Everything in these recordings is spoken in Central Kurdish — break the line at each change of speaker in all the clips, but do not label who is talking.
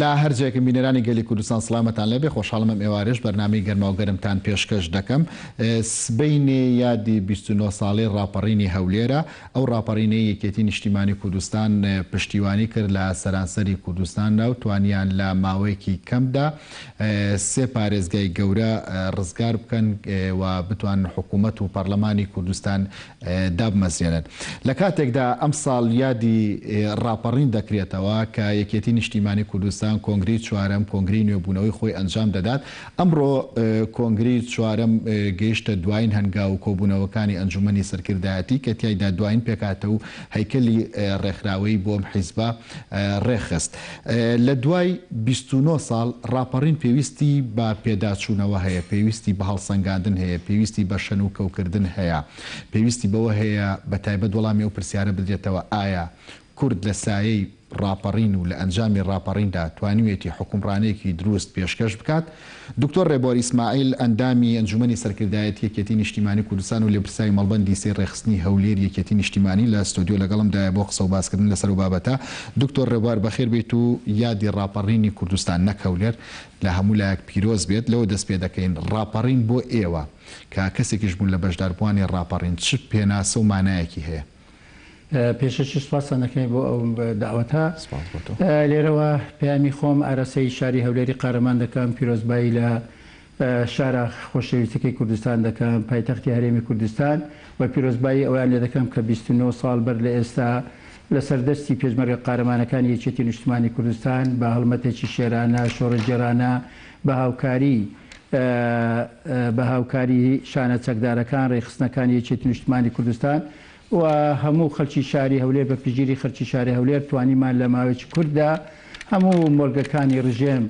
لا هەرجێکم بینەرانی گەلی کوردستان سڵامەتان لەبێ خۆشحاڵمە ئێوارش بەرنامەی گەرما و گەرمتان پێشکەش دەکەم. سبەینێ یادی 29 ساڵی ڕاپەڕینی هەولێرە. ئەو ڕاپەڕینەی یەکێتی نیشتیمانی کوردستان پشتیوانی کرد لە سەرانسەری کوردستاندا و توانیان لە ماوەیەکی کەمدا سێ پارێزگای گەورە ڕزگار بکەن و بتوان حکوومەت و پەرلەمانی کوردستان دابمەزێنن. لە کاتێکدا ئەم ساڵ یادی ڕاپەڕین دەکرێتەوە کە یەکێتی نیشتیمانی کوردستان کۆنگری چوارەم کۆنگری نوێبوونەوەی خۆی ئەنجام دەدات. ئەمڕۆ کۆنگری چوارەم گەیشتە دوایین هەنگاو و کۆبوونەوەکانی ئەنجومەنی سەرکردایەتی کە تیایدا دوایین پێکاتە و هەیکەلی ڕێکخراوەی بۆم حیزبە ڕێخست. لە دوای 29 ساڵ ڕاپەڕین پێویستی بە پێداچوونەوە هەیە، پێویستی بە هەڵسەنگاندن هەیە، پێویستی بە شەن و کەوکردن هەیە، پێویستی بەوە هەیە بە تایبەت وەڵامی ئەو پرسیارە بدرێتەوە ئایا کورد لە سایەی ڕاپەڕین و لە ئەنجامی ڕاپەڕیندا توانیوێتی حکومڕانەیەکی دروست پێشکەش بکات. دکتۆر ڕێبوار ئیسماعیل ئەندامی ئەنجومەنی سەرکردایەتی یەکێتی نیشتیمانی کوردستان و لێپرساوی مەڵبەندی سێ ڕێخستنی هەولێر یەکێتی نیشتیمانی لە ستۆدیۆ لەگەڵمدایە بۆ قسە و باسکردن لەسەر و بابەتە. دکتۆر ڕێبوار بەخێر بێت و یادی ڕاپەڕینی کوردستان نەک هەولێر لە هەموو لایەک پیرۆز بێت. لەوە دەست پێ دەکەین ڕاپەڕین بۆ ئێوە کە کەسێکیش بوون لە بەشداربووانی ڕاپەڕین چ پێناسە و مانایەکی هەیە؟
پێشەکی سوپاسانەکەی بۆ ئەو داوەتە. لێرەوە پەیامی خۆم ئارەسەی شاری هەولێری قارەمان دەکەم، پیرۆزبایی لە شارە خۆشەویستەکەی کوردستان دەکەم، پایتەختی هەرێمی کوردستان و پیرۆزبایی ئەویان لێ دەکەم کە 29 ساڵ بەر لە ئێستا لە سەردەستی پێشمەرگە قارەمانەکانی یەکێتی نیشتیمانی کوردستان بە هەڵمەتێکی شێرانە شۆڕەجێرانە بە هاوکاری شانە چەکدارەکان ڕێخستنەکانی یەکێتی نیشتیمانی کوردستان و هەموو خەڵکی شاری هەولێر بە پژگیری خەڵکی شاری هەولێر توانیمان لە ماوەیەکی کووردا هەموو مۆرگەکانی ڕژێم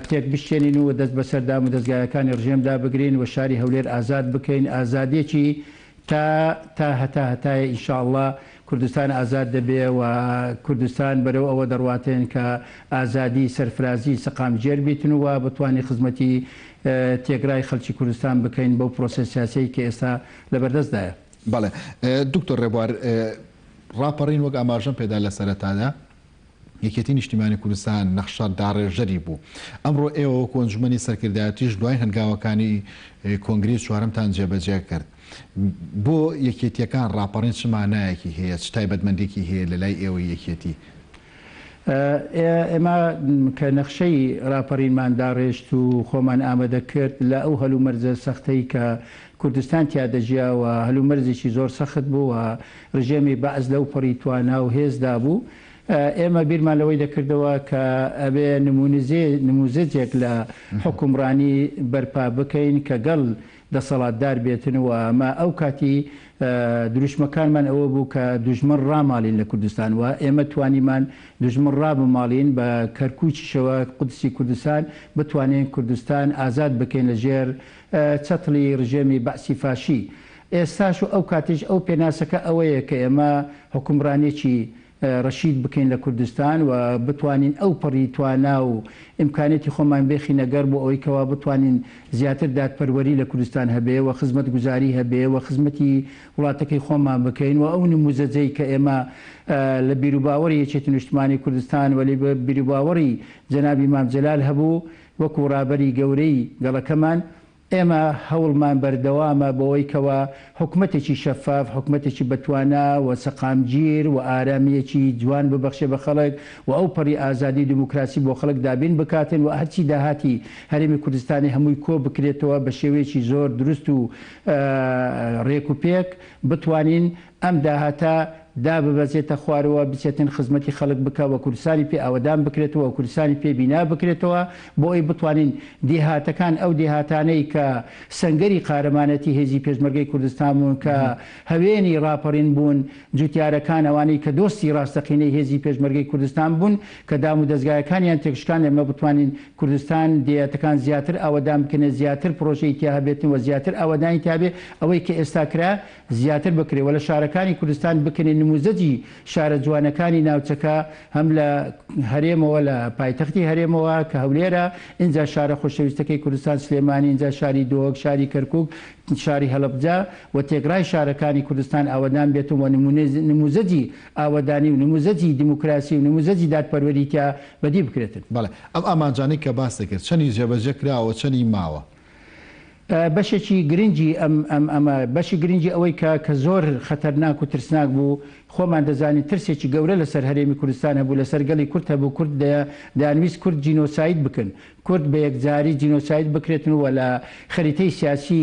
تێک بشێنین و دەست بەسەردام و دەستگایەکانی ڕژێمدا بگرین و شاری هەولێر ئازاد بکەین. ئازادێکی تا هەتایە ئینشاءڵڵا کوردستان ئازاد دەبێ و کوردستان بەرەو ئەوە دەڕواتێن کە ئازادی سەرفرازی سەقامگێر بیتن و بتوانین خزمەتی تێگرای خەڵکی کوردستان بکەین بەو پرۆسە سیاسەی کە ئێستا لەبەردەستدایە.
بەڵێ دکتۆر ڕێبوار، ڕاپەڕین وەک ئاماژەم پێدا لە سەرەتادا یەکێتی نیشتیمانی کوردستان نەخشە داڕێژەری بوو. ئەمڕۆ ئێوە وەکو ئەنجومەنی سەرکردایەتیش دوای هەنگاوەکانی کۆنگری چوارەمتان جێبەجێ کرد. بۆ یەکێتیەکان ڕاپەڕین چ مانایەکی هەیە، چ تایبەتمەندێکی هەیە لە لای ئێوە یەکێتی؟
ئێمە کە نەخشەی ڕاپەڕینمان داڕێشت و خۆمان ئامادە کرد لە ئەو هەلومەرجە سەختەی کە کوردستان تیادەژیاوە، هەلومەرزێکی زۆر سەخت بوو و ڕژێمی بەعز لەو پەڕی توانا و هێزدا بوو. ئێمە بیرمان لەوەی دەکردەوە کە ئەبێ نموزەجێک لە حکومڕانی بەرپا بکەین کە گەڵ دەسەڵاتدار بێتن و ئەمە ئەو کاتی دروشمەکانمان ئەوە بوو کە دوژمن ڕاماڵین لە کوردستان و ئێمە توانیمان دوژمن ڕابماڵین بە کەرکووچیشەوە قودسی کوردستان بتوانین کوردستان ئازاد بکەین لە ژێر چەتڵی ڕژێمی بەعسی فاشی. ئێستاش و ئەو کاتیش ئەو پێناسەکە ئەوەیە کە ئێمە حکومڕانێکی ڕەشید بکەین لە کوردستان و بتوانین ئەو پەڕی توانا و ئیمکانێتی خۆمان بێخینە گەر بۆ ئەوەی کەوا بتوانین زیاتر دادپەروەری لە کوردستان هەبێ و خزمەت گوزاری هەبێ و خزمەتی وڵاتەکەی خۆمان بکەین و ئەو نموزەجەی کە ئێمە لە بیرروباوەری یەکێتی نیشتیمانی کوردستان ولی بە بیرروباوەری جەنابی مام جەلال هەبوو وەکو ڕابەری گەورەی گەڵەکەمان. ئێمە هەوڵمان بەردەوامە بەوەی کەوە حکومەتێکی شەفاف، حکومەتێکی بەتوانە و سەقامگیر و ئارامیەکی جوان ببەخشێ بە خەڵک و ئەو پەڕی ئازادی دموکراسی بۆ خەڵک دابین بکاتن و هەرچی داهاتی هەرێمی کوردستانی هەمووی کۆ بکرێتەوە بە شێوەیەکی زۆر دروست و ڕێک و پێک بتوانین ئەم داهاتە دا ببەزێتە خوارەوە بچێتن خزمەتی خەڵک بکە و کوردستانی پێ ئاوەدان بکرێتەوە و کوردستانی پێ بینا بکرێتەوە بۆ ئەوی بتوانین دێهاتەکان ئەو دێهاتانەی کە سەنگەری قارەمانەتی هێزی پێشمەرگەی کوردستان بوون کە هەوێنی ڕاپەڕین بوون، جوتیارەکان ئەوانەی کە دۆستی ڕاستەقینەی هێزی پێشمەرگەی کوردستان بوون کە دام و دەستگایەکانیان تێکشکان ئێمە بتوانین کوردستان دێهاتەکان زیاتر ئاوەدان بکەنێ، زیاتر پرۆژەی تیا هەبێتن و زیاتر ئاوەدانی تابێ ئەوەی کە ئێستا کرا زیاتر بکرێ و لە شارەکانی کوردستان بکەنین نموزەجی شارە جوانەکانی ناوچەکە هەم لە هەرێمەوە لە پایتەختی هەرێمەوە کە هەولێرە اینجا شارە خۆشەویستەکەی کوردستان سلێمانی، اینجا شاری دۆک، شاری کەرکوک، شاری هەڵەبجا و تێگرای شارەکانی کوردستان ئاوەدان بێتەوە نموزەجی ئاوەدانی و نموزەجی دیموکراسی و نموزەجی دادپەروەریتیا بەدی بکرێتن.
بەڵێ ئەم ئامانجانەی کە باس دەکرد چەندی جێبەجێ کراوە چەندی ماوە؟
بەشێکی گرنگی ئەمە بەشی گرنگی ئەوەی کە زۆر خەتەرناک و ترسناک بوو. خۆمان دەزانین ترسێکی گەورە لەسەر هەرێمی کوردستان هەبوو، لەسەر گەڵی کورد هەبوو. کورد دەیانویست کورد جینۆساید بکەن، کورد بە یەکجاری جینۆساید بکرێتن و لە خەریتەی سیاسی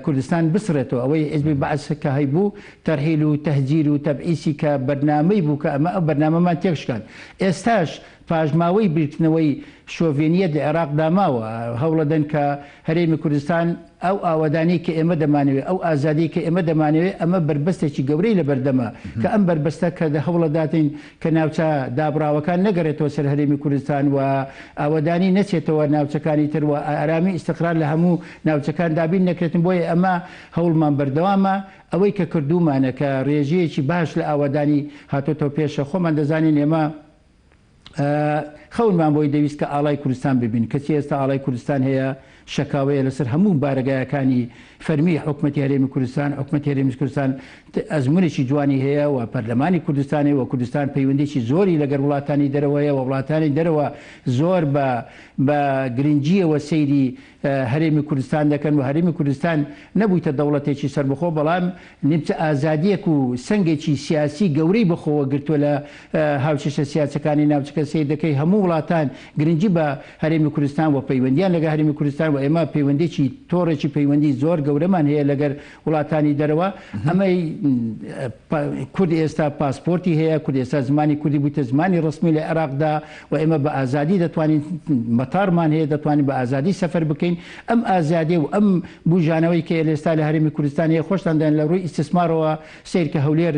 کوردستان بسرێتەوە. ئەوەی حیزبی بەعەس کە هەیبوو تەرحیل و تەهجیر و تەبعیسی کە بەرنامەی بوو کە ئەمە ئەو بەرنامەمان تێکشکان. ئێستاش پاژماوەی بیرکردنەوەی شۆڤێنیەت لە عێراق داماوە، هەوڵەدەن کە هەرێمی کوردستان ئەو ئاوادانی کە ئێمە دەمانوێت، ئەو ئازادی کە ئێمە دەمانوێت، ئەمە بربەستێکی گەورەی لە بەردەمە کە ئەم بربەستە کە هەوڵەداتین کە ناوچە دابراوەکان نەگەڕێتەوە سەر هەرێمی کوردستان و ئاوادانی نەچێتەوە ناوچەکانی تر و ئارامی ئیستقرار لە هەموو ناوچەکان دابین نەکرێتن. بۆیە ئەمە هەوڵمان بەردەوامە. ئەوەی کە کردومانە کە ڕێژەیەکی باش لە ئاوادانی هاتۆتەوە پێشە. خۆمان دەزانین ئێمە خەونمان بۆی دەویست کە ئاڵای کوردستان ببین. کەچی ئێستا ئاڵای کوردستان هەیە شەکاوەیە لەسەر هەموو بارەگایەکانی فەرمی حکوومەتی هەرێمی کوردستان. حکوومەتی هەرێمی کوردستان ئەزمونێکی جوانی هەیە و پەرلەمانی کوردستانی و کوردستان پەیوەندێکی زۆری لەگەر وڵاتانی دەرەوەیە و وڵاتانی دەرەوە زۆر بە گرنگیەوە سەیری هەرێمی کوردستان دەکەن و هەرێمی کوردستان نەبوویتە دەوڵەتێکی سەربەخۆ، بەڵام نیمچە ئازادیەک و سنگێکی سیاسی گەورەی بخۆوە گرتووە لە هاوچەشە سیاسەکانی ناوچەکە سیر دەکەی. هەموو وڵاتان گرنگی بە هەرێمی کوردستان و پەیوەندیان لەگە هەرێمی کوردستان و ئێمە پەیوەندێکی تۆڕێکی پەیوەندی زۆر گەورەمان هەیە لەگەر وڵاتانی دەرەوە. ئەمەی کورد ئێستا پاسپۆرتی هەیە، کورد ئێستا زمانی کوردی بوویتە زمانی ڕسمی لە عێراقدا و ئێمە بە ئازادی دەتوانین مەتارمان هەیە، دەتوانین بە ئازادی سەفەر بکەین. ئەم ئازادی و ئەم بوژانەوەی کە ئێستا لە هەرێمی کوردستان هەیە خۆشتان دەن لە ڕووی ئیستثمارەوە سیر کە هەولێر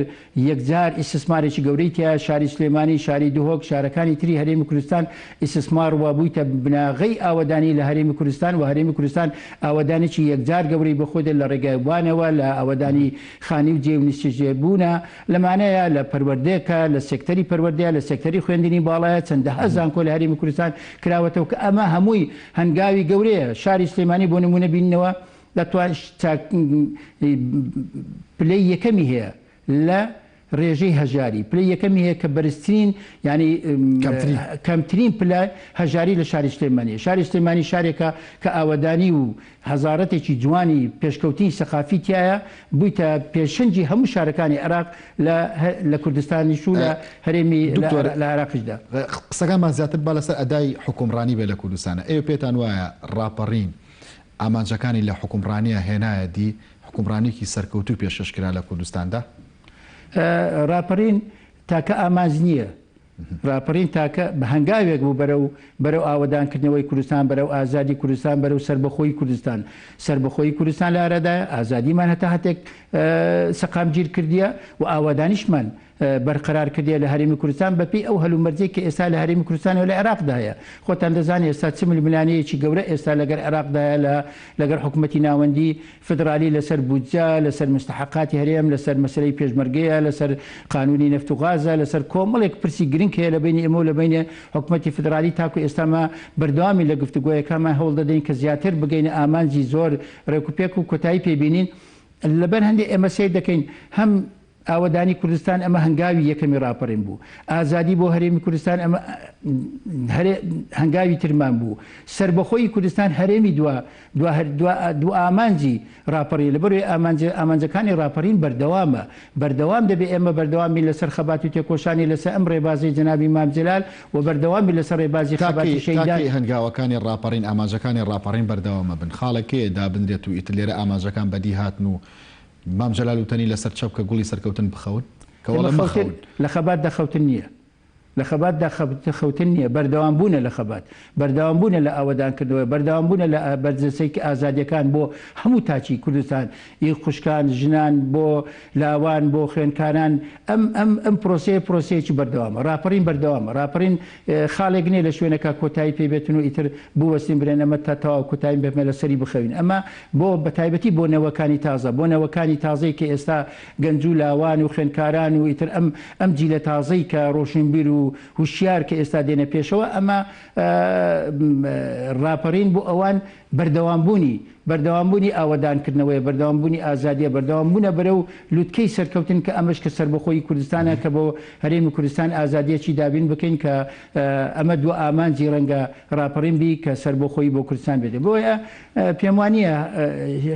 یەکجار ئیستثمارێکی گەورەی تیا، شاری سلێمانی، شاری دوهۆک، شارەکانی تری هەرێمی کوردستان ئیستثمار وە بوویتە بناغەی ئاوەدانی لە هەرێمی کوردستان و هەرێمی کوردستان ئاوەدانێکی یەکجار گەورەی بەخۆدە لە ڕێگایوانەوە لە ئاوەدانی خانی و جێ و نیشتێژێبوونە لەمانەیە لە پەروەردەیەکە لە سێکتەری پەروەردەیە لە سێکتەری خوێندنی باڵایە چەندەها زانکۆ لە هەرێمی کوردستان کراوەتەوە کە ئەمە هەمووی هەنگاوی گەورەیە. شاری سلێمانی بۆ نمونە بینەوە دەتوان پلەی یەکەمی هەیە لە ڕێژەی هەژاری، پلەی یەکەمی هەیە کە بەرزترین ینی کەمترین پلە هەژاری لە شاری سلێمانی. شاری سلێمانی شارێکە کە ئاوەدانی و هەزارەتێکی جوانی پێشکەوتی سەقافی تایە بوویتە پێشنجی هەموو شارەکانی عێراق لە کوردستانیش و لە هەرێمی لە عێراقیشدا.
قسەکانمان زیاتر با لەسەر ئەدای حکومڕانی بێ لە کوردستانە. ئێوە پێتان وایە ڕاپەڕین ئامانجەکانی لە حکومڕانیە هێنایە دی حکومڕانێکی سەرکەوتوو پێشکەشکرا لە کوردستاندا؟
راپەڕین تاکە ئامانج نییە. راپەڕین تاکە بە هەنگاوێک بوو بەرەو ئاوەدانکردنەوەی کوردستان، بەرەو ئازادی کوردستان، بەرەو سربەخۆی کوردستان. سربەخۆی کوردستان لە ئارەدایە، ئازادیمان هەتا هەتێک سەقامگیر کردیە و ئاوادانیشمان بەرقرار کردیە لە هەرێمی کوردستان بەپێی ئەو هەلومەرجەی کە ئێستا لە هەرێمی کوردستان و لە عێراقدا هەیە. خۆتان دەزانێت ئێستا 40 ملیۆنیەکی گەورە ئێستا لەگەر عێراقدایە لەگەر حکوومەتی ناوەندی فدرالی لەسەر بودجە، لەسەر مستحقاتی هەرێم، لەسەر مەسلەی پێشمەرگەیە، لەسەر قانونی نەفت و غازە، لەسەر کۆمەڵێک پرسی گرنگ هەیە لە بینی ئێمە و لە بینێ حکوومەتی فدرالی. تاکو ئێستامە بەردەوامی لە گفتوگۆیەکانمان هەوڵ دەدەین کە زیاتر بگەینە ئامانجی زۆر ڕێکوپێک و کۆتایی پێبینین. لەبەر هەندێک ئێمە سیر دەکەین هەم ئاوەدانی کوردستان ئەمە هەنگاوی یەکەمی ڕاپەڕین بوو، ئازادی بۆ هەرێمی کوردستان ئەمە هەنگاوی ترمان بوو، سربەخۆی کوردستان هەرێمی دو ئامانجی ڕاپەڕی لەبەروی ئامانجەکانی ڕاپەڕین بەردەوام دەبێت. ئێمە بەردەوامی لەسەر خەبات و تێکۆشانی لەسەر ئەم ڕێبازی جەنابی مام جەلال و بەردەوامی لەسەر ڕێبازی خەباتی شەیدان.
هەنگاوەکانی ڕاپەڕین ئامانجەکانی ڕاپەڕین بەردەوامە بن. خاڵەکەیە دابدرێت و ئیتر لێرە ئامانجەکان بەدی هاتن و مام جەلال وتەنی لەسەر چەپکە گوڵی سەرکەوتن بخەون
لە خەبات دەخەوتن نییە. لە خەباتدا خەوتن نییە، بەردەوامبوونە لە خەبات، بەردەوامبوونە لە ئاوەدانکردنەوە، بەردەوامبوونە لە بەرزەسەی ئازادیەکان بۆ هەموو تاچی کوردستان، خوشکان، ژنان، بۆ لاوان، بۆ خوێنکاران. ئەم پرۆسەیەکی بەردەوامە، راپەڕین بەردەوامە، راپەڕین خاڵێک نییە لە شوێنەکە کۆتایی پێبێتن و ئیتر بوەستین برێن ئەمە تا تەواو کۆتایی بێمە لە سەری بخەوین. ئەمە بۆ بەتایبەتی بۆ نەوەکانی تازە، بۆ نەوەکانی تازەی کە ئێستا گەنج و لاوان و خوێنکاران و ئیتر ئەم جیلە تازەی کە ڕۆشنبیر و هوشیار کە ئێستا دێنە پێشەوە، ئەمە راپەڕین بۆ ئەوان بەردەوامبوونی ئاوەدانکردنەوەی، بەردەوامبوونی ئازادیە، بەردەوامبوونە بەرەو لوتکەی سەرکەوتن کە ئەمەش کە سەربەخۆی کوردستانە کە بۆ هەرێمی کوردستان ئازادیەکی دابین بکەین کە ئەمە دووە ئامانجی ڕەنگە راپەڕین بی کە سەربەخۆی بۆ کوردستان بێت. بۆیە پێم وانییە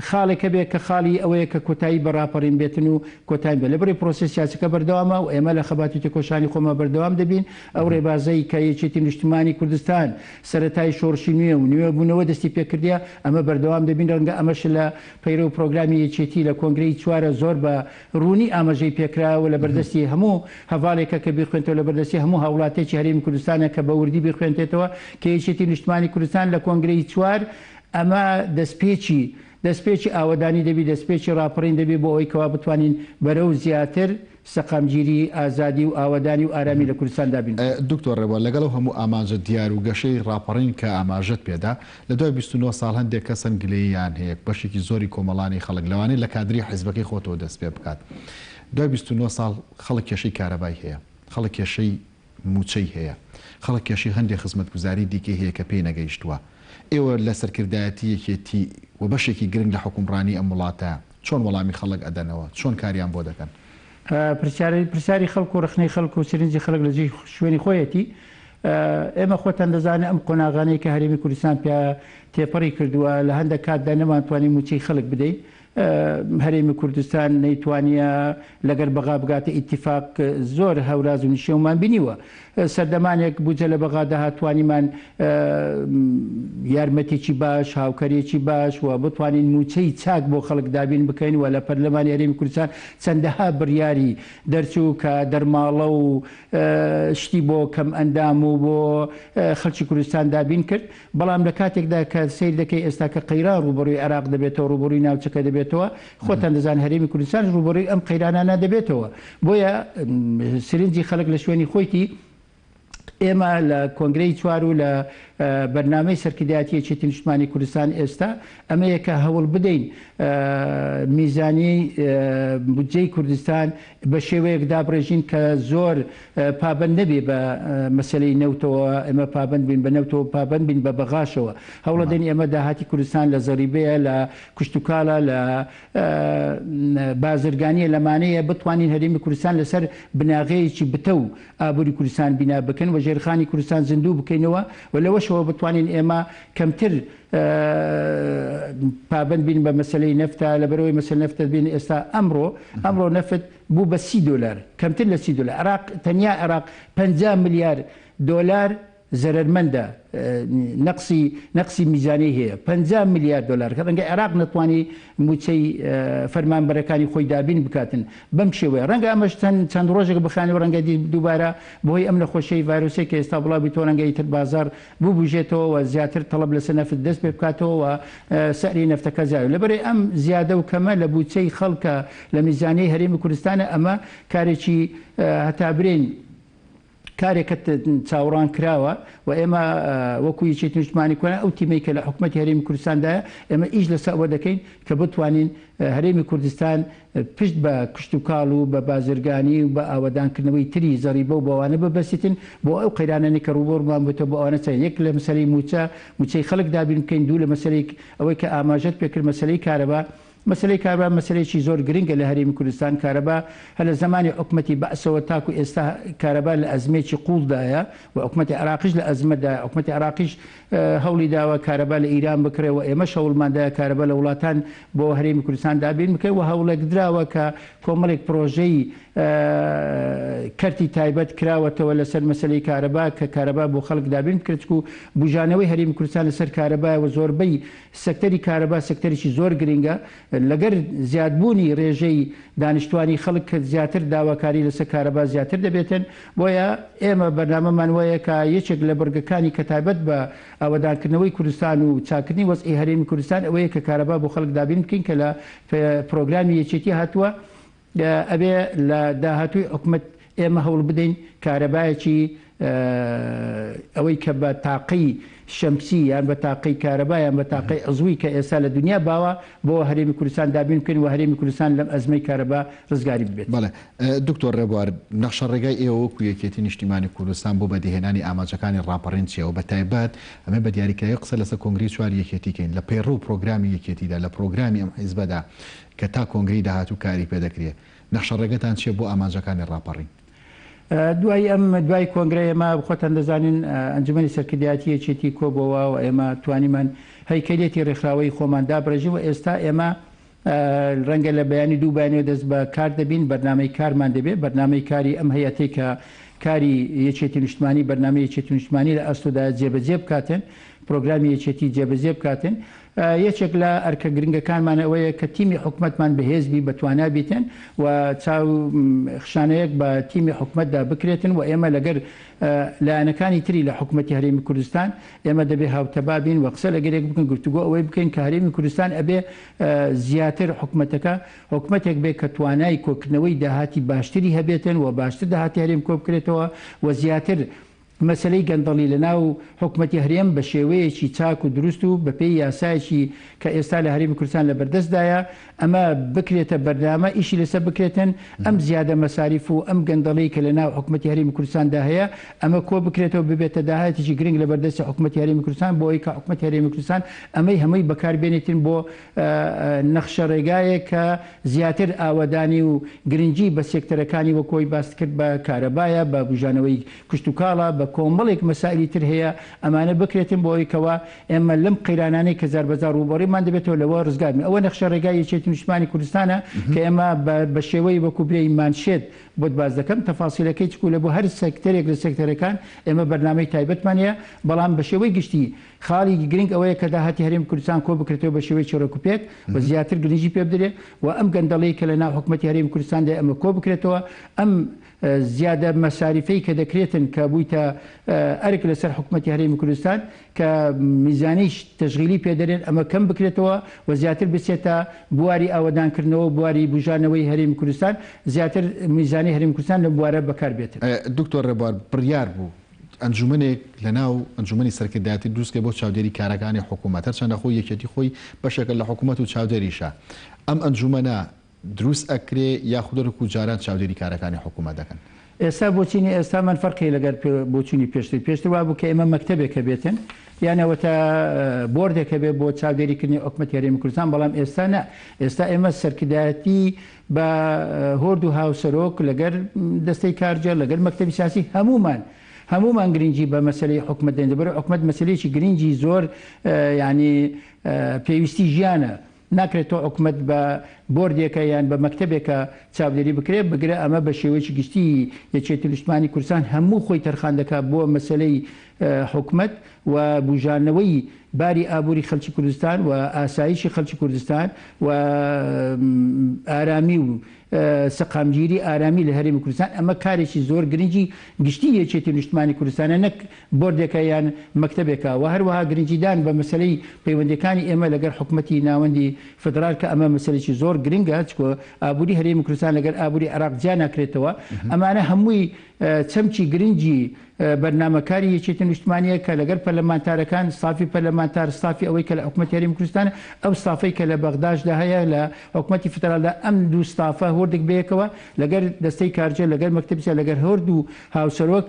خاڵێکە بێت کە خاڵی ئەوەیە کە کۆتایی بە راپەڕین بێتن و کۆتایی بێت. لەبەری پرۆسەس سیاسەکە بەردەوامە و ئێمە لە خەباتی تێکۆشانی خۆمە بەردەوام دەبین. ئەو ڕێبازەی کە یەکێتی نیشتیمانی کوردستان سەرەتای شۆڕشی نوێ و نوێبوونەوە دەستی پێکردیە، ئەمە بەردەوام دەبین. ڕەنگە ئەمەش لە پەیرە و پرۆگرامی یەکێتی لە کۆنگرەی چوارە زۆر بە ڕوونی ئاماژەی پێکراوە لە بەردەستی هەموو هەواڵێکە کە بیخوێنێتەوە، لە بەردەستی هەموو هاوڵاتێکی هەرێمی کوردستانە کە بە وردی بیخوێنێتەوە کە یەکێتی نیشتیمانی کوردستان لە کۆنگرەی چوار. ئەمە دەستپێکی ئاوەدانی دەبی، دەستپێکی راپەڕین دەبی بۆ ئەوەی کەوا بتوانین بەرەو زیاتر سەقامگیری ئازادی و ئاوەدانی و ئارامی لە کوردستان دابین.
دکتۆر ڕێوە، لەگەڵ هەموو ئاماژە دیار و گەشەی راپەڕین کە ئاماژەت پێدا، لە دوای 29 ساڵ هەندێک کەس سنگلەیان هەیە، بەشێکی زۆری کۆمەڵانی خەڵک لەوانەیە لە کادری حیزبەکەی خۆتەوە دەست پێ بکات. دوای 29 ساڵ خەڵک کێشەی کارەبای هەیە، خەڵک کێشەی موچەی هەیە، خەڵک کێشەی هەندێک خزمەتگوزاری دیکەی هەیە کە پێی نەگەیشتووە. ئێوە لە سەرکردایەتی یەکێتی و بەشێکی گرنگ لە حکومڕانی ئەم وڵاتە چۆن وەڵامی خەڵک ئەدەنەوە، چۆن کاریان بۆ دەکەن؟
پرسیاری خەڵک و ڕخنەی خەڵک و سرنجی خەڵک لە جێی شوێنی خۆیەتی. ئێمە خۆتان دەزانێت ئەم قۆناغانەی کە هەرێمی کوردستان پێ تێپەڕی کردووە لە هەندێک کاتدا نەمانتوانین موچەی خەڵک بدەین. هەرێمی کوردستان نەیتوانیە لەگەر بەغا بگاتە ئیتیفاق زۆر هەوراز و نیشێومان بینیوە. سەردەمانێک بوجە لە بەغا داهاتوانیمان یارمەتێکی باش، هاوکەرێکی باش و بتوانین موچەی چاک بۆ خەڵک دابین بکەین و لە پەرلەمانی هەرێمی کوردستان چەندەها بڕیاری دەرچوو کە دەرماڵە و شتی بۆ کەم ئەندام و بۆ خەڵکی کوردستان دابین کرد. بەڵام لە کاتێکدا کە سیر دەکەی ئێستا کە قەیران ڕوبەڕووی عێراق دەبێتەوە، ڕوبەڕووی ناوچەکە دەبێتەوە، خۆتان دەزان هەرێمی کوردستان ڕوبەڕووی ئەم قەیرانانە دەبێتەوە. بۆیە سرنجی خەڵک لە شوێنی خۆیتی ئێمە لە کۆنگرەی چوار و لە بەرنامەی سەرکردایەتی یەکێتی نیشتیمانی کوردستان ئێستا ئەمەیەکە هەوڵ بدەین میزانی بودجەی کوردستان بە شێوەیەک دابڕێژین کە زۆر پابند نەبێ بە مەسەلەی نەوتەوە، ئێمە پابند بین بە نەوتەوە، پابند بین بە بەغاشەوە. هەوڵ دەین ئێمە داهاتی کوردستان لە زەریبەیە، لە کوشتتوکاڵە، لە بازرگانیە، لەمانەیە بتوانین هەرێمی کوردستان لەسەر بناغەیەکی بتە و ئابووری کوردستان بینا بکەن و ژێرخانی کوردستان زیندوو بکەینەوە و لەوەشەوە بتوانین ئێمە کەمتر پابند بین بە مەسلەی نەفتە. لەبەرەوەی مەسەلەی نەفتە بین ئێستا ئەمڕۆ نەفت بوو بە $30، کەمتر لە $30. عێراق تەنیا عێراق 50 ملیار دۆلار زەرمەندە، نەقسی میزانی هەیە $50 ملیار کە ڕەنگە عێراق نەتوانی موچەی فەرمانبەرەکانی خۆی دابین بکاتن بەم شێوەیە. ڕەنگە ئەمەش چەند ڕۆژێک بخانەوە، ڕەنگە دووبارە بۆی ئەم نەخۆشەی ڤایرۆسێک کە ئێستا وڵاتی تۆ ڕەنگە ئیتر بازار ببوژێتەوە و زیاتر تەڵەب لەسەر نەفت دەست پێ بکاتەوە و سەری نەفتەکە زیاد. لەبەرەوەی ئەم زیادە و کەمە لە بودجەی خەڵکە لە میزانەی هەرێمی کوردستانە، ئەمە کارێکی هەتا برێن کارێکە چاوەڕان کراوە و ئێمە وەکو یەکێتی نیشتیمانی کوردستان ئەو تیمەی کە لە حکوومەتی هەرێمی کوردستاندایە ئێمە ئیش لەسەر ئەوە دەکەین کە بتوانین هەرێمی کوردستان پشت بە کشتتوکاڵ و بە بازرگانی و بە ئاوەدانکردنەوەی تری زەریبە و بەوانە ببەستن بۆ ئەو قەیرانانی کە ڕوبەڕمان بێتەوە بە ئەوانە چەند. یەک لە مەسەلەی موچەی خەڵک دابین بکەین، دوو لە مەسەلەی ئەوەی کە ئاماژەت پێکرد مەسەلەی کارەبا. مەسەلەی کارەبا مەسەلەیەکی زۆر گرنگە لە هەرێمی کوردستان. کارەبا هەر لە زمانی حکومەتی بەعسەوە تاکو ئێستا کارەبا لە ئەزمێکی قوڵدایە و حکومەتی عێراقیش لە ئەزمەدایە. حکومەتی عێراقیش هەوڵی داوە کارەبا لە ئیران بکرێەوە، ئێمەش هەوڵماندایە کارەبا لە وڵاتان بۆ هەرێمی کوردستان دابین بکەین و هەوڵێک دراوە کە کۆمەڵێک پرۆژەی کەرتی تایبەت کراوەتەوە لەسەر مەسلەی کارەبا کە کارەبا بۆ خەڵک دابین کرد و بژانەوەی هەرێمی کوردستان لەسەر کارەبایەوە زۆربەی سەکتەری کارەبا سەکتەرێکی زۆر گرنگە لەگەر زیادبوونی ڕێژەی دانیشتوانی خەڵک کە زیاتر داواکاری لەسەر کارەبا زیاتر دەبێتن بۆیە ئێمە بەرنامەمان وایە کە یەکێک لە بەرگەکانی کە تایبەت بە ئاوەدانکردنەوەی کوردستان و چاکردنی وەزعی هەرێمی کوردستان ئەوەیە کە کارەبا بۆ خەڵک دابین بکەین کە لە پرۆگرامی یەکێتی هاتووە ئەبێ لە داهاتووی حکومت ئێمە هەوڵ بدەین کارەبایەکی ئەوەی کە بە تاقی شەمسی یان بە تاقی کارەبا یان بە تاقی عزووی کە ئێستا لە دنیا باوە بۆ هەرێمی کوردستان دابین بکەین و هەرێمی کوردستان لەم ئەزمەی کارەبا ڕزگاری ببێت.
بەڵێ دکتۆر ڕێبوار نەخشە ڕێگای ئێوە وەکو یەکێتی نیشتیمانی کوردستان بۆ بەدیهێنانی ئاماجەکانی ڕاپەڕین چیەوە بە تایبەت ئەمە بە دیاریکراوی قسە لەسەر کۆنگری چوار یەکێتیکەین لە پەیڕۆ پرۆگرامی یەکێتیدا لە پرۆگرامی ئەم حیزبەدا کە تا کۆنگری داهاتوو کاری پێدەکرێت نەخشە ڕێگەتان چیە بۆ ئاماجەکانی ڕاپەڕین؟
دوای کۆنگرە ئێمە بخۆتان دەزانین ئەنجومەنی سەرکردایەتی یەکێتی کۆبەوە و ئێمە توانیمان هەیکەلێتی ڕێکخراوەی خۆمان دابڕێژی و ئێستا ئێمە ڕەنگە لە بەیانی دوو بەیانەوە دەست بە کار دەبین بەرنامەی کارمان دەبێت بەرنامەی کاری ئەم هەیەتێک کە کاری یەکێتی نیشتمانی بەرنامەی یەکێتی نیشتمانی لە ئەستۆدا جێبەجێ بکاتن پرۆگرامی یەکێتی جێبەجێ بکاتن یەکێک لە ئەرکە گرنگەکانمان ئەوەیە کە تیمی حکومەتمان بەهێزبی بەتوانا بیتن و چاو خشانەیەک بە تیمی حکومەتدا بکرێتن و ئێمە لەگەر لایەنەکانی تری لە حکومەتی هەرێمی کوردستان ئێمە دەبێ هاوتەبابین و قسە لەگەرێک بکەن گفتوگۆ ئەوەی بکەین کە هەرێمی کوردستان ئەبێ زیاتر حکومەتێک بێ کە توانای کۆکردنەوەی داهاتی باشتری هەبێتن و باشتر داهاتی هەرێم کۆ بکرێتەوە و زیاتر مەسلەی گەندەڵی لە ناو حکومەتی هەرێم بە شێوەیەکی چاک و دروست و بەپێی یاسایەکی کە ئێستا لە هەرێمی کوردستان لە بەردەستدایە ئەمە بکرێتە بەردامە ئیشی لەسەر بکرێتن ئەم زیادە مەساریف و ئەم گەندەڵی کە لە ناو حکومەتی هەرێمی کوردستاندا هەیە ئەمە کۆ بکرێتەوە ببێتە داهاتێکی گرنگ لە بەردەستی حکومەتی هەرێمی کوردستان بۆ ئەوەی کە حکومەتی هەرێمی کوردستان ئەمەی هەمووی بەکاربێنێتن بۆ نەخشە ڕێگایە کە زیاتر ئاوەدانی و گرنگی بە سێکتەرەکانی وەکۆی باس کرد بە کارەبایە بە بژانەوەی کشت و کاڵە بە کۆمەڵێک مەسائلی تر هەیە ئەمانە بکرێتن بۆ ئەوەیکەوە ئێمە لەم قەیرانانەی کە زاربەزار ڕووبەڕیمان دەبێتەوە لەوە ڕزگارن ئەوە نەخشە ڕێگای یەکێتی نیشتمانی کوردستانە کە ئێمە بە شێوەی وەکو برەی مانشێت بۆ باز دەکەم تەفاسیلەکەی چکو لە بۆ هەر سێکتەرێک لە سێکتەرەکان ئێمە بەرنامەی تایبەتمان هەیە بەڵام بە شێوەی گشتی خاڵی گرنگ ئەوەیە کە داهاتی هەرێمی کوردستان کۆ بکرێتەوە بە شێوەی چۆرەکوپێک بە زیاتر گرنگی پێ بدرێت و ئەم گەندەڵەی کە لە ناو حکومەتی هەرێمی کوردستاندا ئەمە کۆ بکرێتەوە ئەم زیادە مەساریفەی کە دەکرێتن کە بوویتە ئەرک لەسەر حکومەتی هەرێمی کوردستان کە میزانیش تەشغیلی پێدەرێن ئەمە کەم بکرێتەوە و زیاتر بچێتە بواری ئاوەدانکردنەوە بواری بژانەوەی هەرێمی کوردستان زیاتر میزانی هەرێمی کوردستان لە بوارە بەکاربێتن.
دکتۆر ڕێبوار بڕیار بوو ئەنجومەنێک لە ناو ئەنجومەنی سەرکردایەتی دروستکە بۆ چاودێری کارەکانی حکوومەت هەرچەندە خۆی یەکێتی خۆی بەشێکە لە حکوومەت و چاودێریشە ئەم ئەنجومەنە دروست ئەکرێ یاخودەرک و جاران چاودێری کارەکانی حکوومەت دەکەن.
ئێستا بۆچینی ئێستامان فەرقی لەگەر بۆچوونی پێشتر وا بوو کە ئێمە مەکتەبێکە بێتن یانەوەتە بۆردێکە بێت بۆ چاودێریکردنی حکومەتی هەرێمی کوردستان بەڵام ئێستا نە ئێستا ئێمە سەرکردایەتی بە هۆرد و هاوسەرۆک لەگەر دەستەی کارجە لەگەر مەکتەبی سیاسی هەمومان گرنگی بە مەسلەی حکومەت دێن دەبەر حکومەت مەسلەیەکی گرنگی زۆر ینی پێویستی ژیانە ناکرێتەوە حکومەت بە بۆردێکە یان بە مەکتەبێکە چاودێری بکرێت بگرە ئەمە بە شێوەیەکی گشتی یەکێتی نیشتمانی کوردستان هەموو خۆی تەرخان دەکات بۆ مەسلەی حکومەت و بژانەوەی باری ئابووری خەڵکی کوردستان و ئاسایشی خەڵکی کوردستان و ئارامی و سەقامگیری ئارامی لە هەرێمی کوردستان ئەمە کارێکی زۆر گرنگی گشتی یەکێتی نیشتمانی کوردستانە نەک بۆردێکە یان مەکتەبێکە و هەروەها گرنگیدان بە مەسلەی پەیوەندەکانی ئێمە لەگەر حکومەتی ناوەندی فدرال کە ئەمە مەسلێکی زۆر گرنگە چکۆ ئابووری هەرێمی کوردستان لەگەر ئابووری عێراق جیا ناکرێتەوە ئەمانە هەمووی چەمکی گرنگی بەرنامەکاری یەکێتی نیشتمانیە کە لەگەر پەرلەمانتارەکان ستافی پەرلەمانتار ستافی ئەوەی کە لە حکومەتی هەرێمی کوردستان ئەو ستافەی کە لە بەغداددا هەیە لە حکومەتی فدرالدا ئەم دوو ستافە هۆردێک بەیەکەوە لەگەر دەستەی کارجە لەگەر مەکتەبیسە لەگەر هۆرد و هاوسەرۆک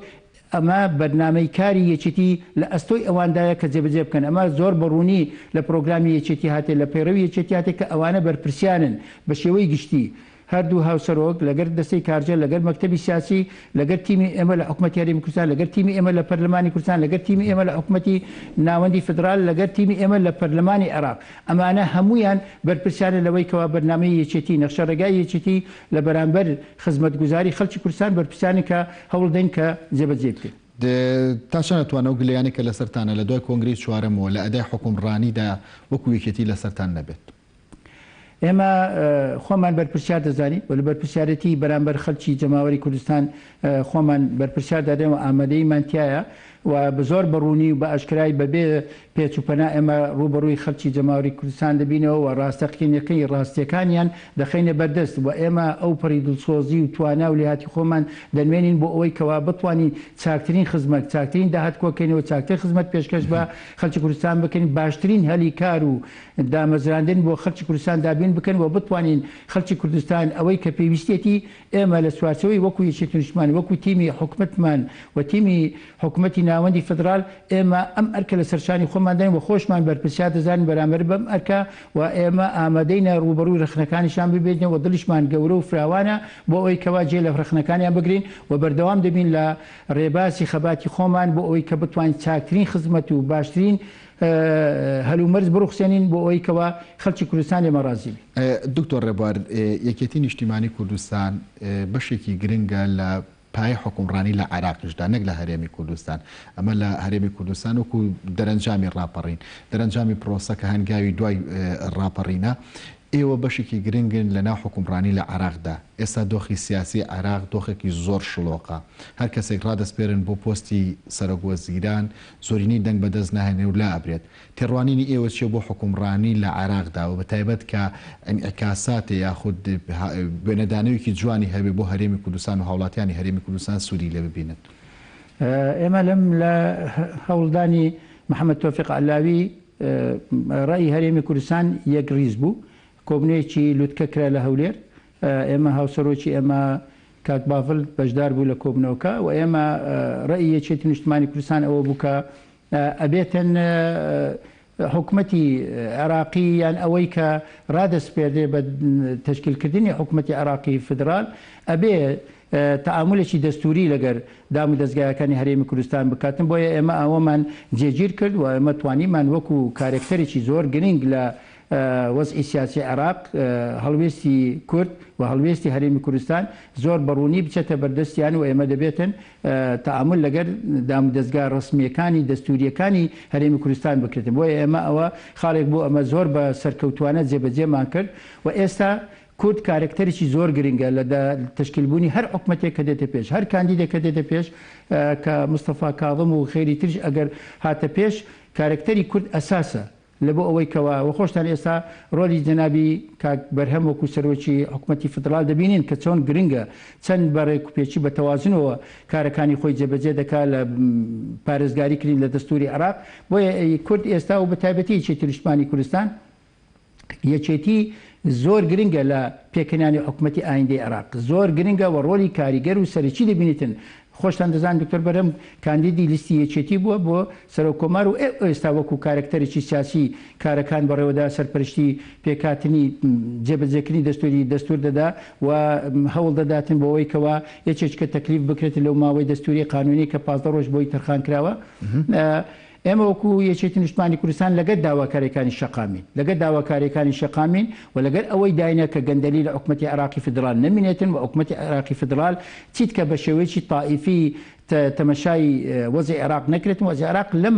ئەمە بەرنامەی کاری یەکێتی لە ئەستۆی ئەواندایە کە جێبەجێ بکەن ئەمە زۆر بەڕوونی لە پرۆگرامی یەکێتی هاتێ لە پەیڕەوی یەکێتی هاتێک کە ئەوانە بەرپرسیانن بە شێوەی گشتی هەردوو هاوسەرۆک لەگەر دەستەی کارجە لەگەر مەکتەبی سیاسی لەگەر تیمی ئێمە لە حکوومەتی هەرێمی کوردستان لەگەر تیمی ئێمە لە پەرلەمانی کوردستان لەگەر تیمی ئێمە لە حکوومەتی ناوەندی فدرال لەگەر تیمی ئێمە لە پەرلەمانی عێراق ئەمانە هەمویان بەرپرسیارە لەوەی کەوا بەرنامەی یەکێتی نەخشە ڕێگای یەکێتی لە بەرامبەر خزمەتگوزاری خەڵکی کوردستان بەرپرسیانی کە هەوڵ دەین کە جێبەجێ بکرێت.
تا چەند ئەتوانە و گلەیانی کە لەسەرتانە لە دوای کۆنگری چوارەمەوە لە ئەدای حکومڕانیدا وەکو یەکێتی لەسەرتان نەبێت؟
ئێمە خۆمان بەرپرسیار دەزانین و لە بەرپرسیارەتی بەرامبەر خەڵکی جەماوەری کوردستان خۆمان بەرپرسیار دادێنەوە ئامادەیمان تایە و بە زۆر بەڕوونی و بە ئەشکرای بەبێ پێچوپەنا ئێمە ڕوبەڕووی خەڵکی جەماوەری کوردستان دەبینەوە و ڕاستەقینەکەی ڕاستیەکانیان دەخینە بەردەست و ئێمە ئەو پەری دڵسۆزی و توانا و لێهاتی خۆمان دەنوێنین بۆ ئەوەی کەوا بتوانین چاکترین خزمەت چاکترین داهات کۆکەینەوە چاکتر خزمەت پێشکەش بە خەڵکی کوردستان بکەین باشترین هەلی کار و دامەزراندن بۆ خەڵکی کوردستان دابین بکەن و بتوانین خەڵکی کوردستان ئەوەی کە پێویستێتی ئێمە لە سوارچەوەی وەکو یەکێتی نیشتمان وەکو تیمی حکومەتمان و تیمی حکومەتی ناوەندی فدرال ئێمە ئەم ئەرکە لە سەرشانی خۆمان دەین و خۆشمان بەرپرسیار دەزانین بەرامبەر بەم ئەرکە و ئێمە ئامادەینە ڕوبەڕووی رەخنەکانیشان ببێتنەوە و دڵیشمان گەورە و فراوانە بۆ ئەوەی کەوا جێ لە رەخنەکانیان بگرین و بەردەوام دەبین لە ڕێباسی خەباتی خۆمان بۆ ئەوەی کە بتوانین چاکترین خزمەت و باشترین هەلومەرز بڕوخسێنین بۆ ئەوەی کەوا خەڵکی کوردستان لێمە ڕازی.
دکتۆر ڕێبوار، یەکێتی نیشتیمانی کوردستان بەشێکی گرنگە لە پای حکومڕانی لە عێراقیشدا نەک لە هەرێمی کوردستان. ئەمە لە هەرێمی کوردستان وەکو دەرەنجامی ڕاپەڕین دەرەنجامی پرۆسەکە هەنگاوی دوای ڕاپەڕینە ئێوە بەشێکی گرنگن لە ناو حکومڕانی لە عێراقدا. ئێستا دۆخی سیاسی عێراق دۆخێکی زۆر شلۆقە. هەر کەسێک ڕادەسپێرن بۆ پۆستی سەرۆکوەزیران زۆرینەی دەنگ بەدەست ناهێنێ و لا ئەبرێت. تێڕوانینی ئێوە چێ بۆ حکومڕانی لە عێراقدا و بەتایبەت کە ئینعکاساتێ یاخود بێنەدانەوێکی جوانی هەبێ بۆ هەرێمی کوردستان و هاوڵاتیانی هەرێمی کوردستان سوودی لێ ببینن؟
ئێمە لەم لە هەوڵدانی محەممەد تۆفیق عەلاوی ڕای هەرێمی کوردستان یەک ڕیز بوو، کۆبنەیەکی لوتکە کرا لە هەولێر. ئێمە هاوسەرۆکی ئێمە کاک بافڵ بەشدار بوو لە کۆبنەوەکە و ئێمە ڕای یەکێتی نیشتیمانی کوردستان ئەوە بوو کە ئەبێتن حکوومەتی عێراقی یان ئەوەی کە ڕادەسپێردێ بە تەشکیلکردنی حکوومەتی عێراقی فدرال ئەبێ تەعاملێکی دەستوری لەگەر دام و دەستگایەکانی هەرێمی کوردستان بکاتن. بۆیە ئێمە ئەوەمان جێگیر کرد و ئێمە توانیمان وەکو کارێکتەرێکی زۆر گرنگ لە وەزعی سیاسی عێراق هەڵوێستی کورد و هەڵوێستی هەرێمی کوردستان زۆر بەڕوونی بچێتە بەردەستیان و ئێمە دەبێتن تەعامل لەگەر دام و دەستگا ڕسمیەکانی دەستوریەکانی هەرێمی کوردستان بکرێتن. بۆیە ئێمە ئەوە خاڵێک بوو ئەمە زۆر بە سەرکەوتوانە جێبەجێمان کرد و ئێستا کورد کارێکتەرێکی زۆر گرنگە لە تشکیلبوونی هەر حکوومەتێک کە دێتە پێش هەر کاندیدێک کە دێتە پێش کە مستەفا کاظم و خێری ترش ئەگەر هاتە پێش کارێکتەری کورد ئەساسە لە بۆ ئەوەی کەوا وەخۆشتان ئێستا ڕۆلی جەنابی کاک بەرهەم وەکو سەرۆکی حکوومەتی فدرال دەبینین کە چۆن گرنگە چەند بەڕێک و پێچی بە تەوازنەوە کارەکانی خۆی جێبەجێ دەکات لە پارێزگاریکردن لە دەستوری عێراق. بۆیە کورد ئێستا و بە تایبەتی یەکێتی نیشتیمانی کوردستان یەکێتی زۆر گرنگە لە پێکەنانی حکوومەتی ئایندەی عێراق زۆر گرنگە و ڕۆلی کاریگەر و سەرچی دەبینێتن. خۆشتان دەزان دکتۆر بەرهەم کاندیدی لیستی یەکێتی بووە بۆ سەرۆکۆمار و ئێستا وەکو کارێکتەرێکی سیاسی کارەکان بەڕێوەدا سەرپەرشتی پێکاتنی جێبەجێکردنی دەستوری دەستور دەدا و هەوڵ دەداتن بۆ ئەوەی کەوا یەکێککە تەکلیف بکرێت لەو ماوەی دەستوری قانونی کە 15 ڕۆژ بۆی تەرخان کراوە. ئێمە وەکو یەکێتی نیشتیمانی کوردستان لەگەر داواکاریەکانی شەقامین لەگەر داواکاریەکانی شەقامین و لەگەر ئەوەی داینە کە گەندەلی لە حکوومەتی عێراقی فدرال نەمینێتن و حکوومەتی عێراقی فدرال چیت کە بە شێوەیەکی تائیفی تەمەشای وەزعی عێراق نەکرێتن. وەزعی عێراق لەم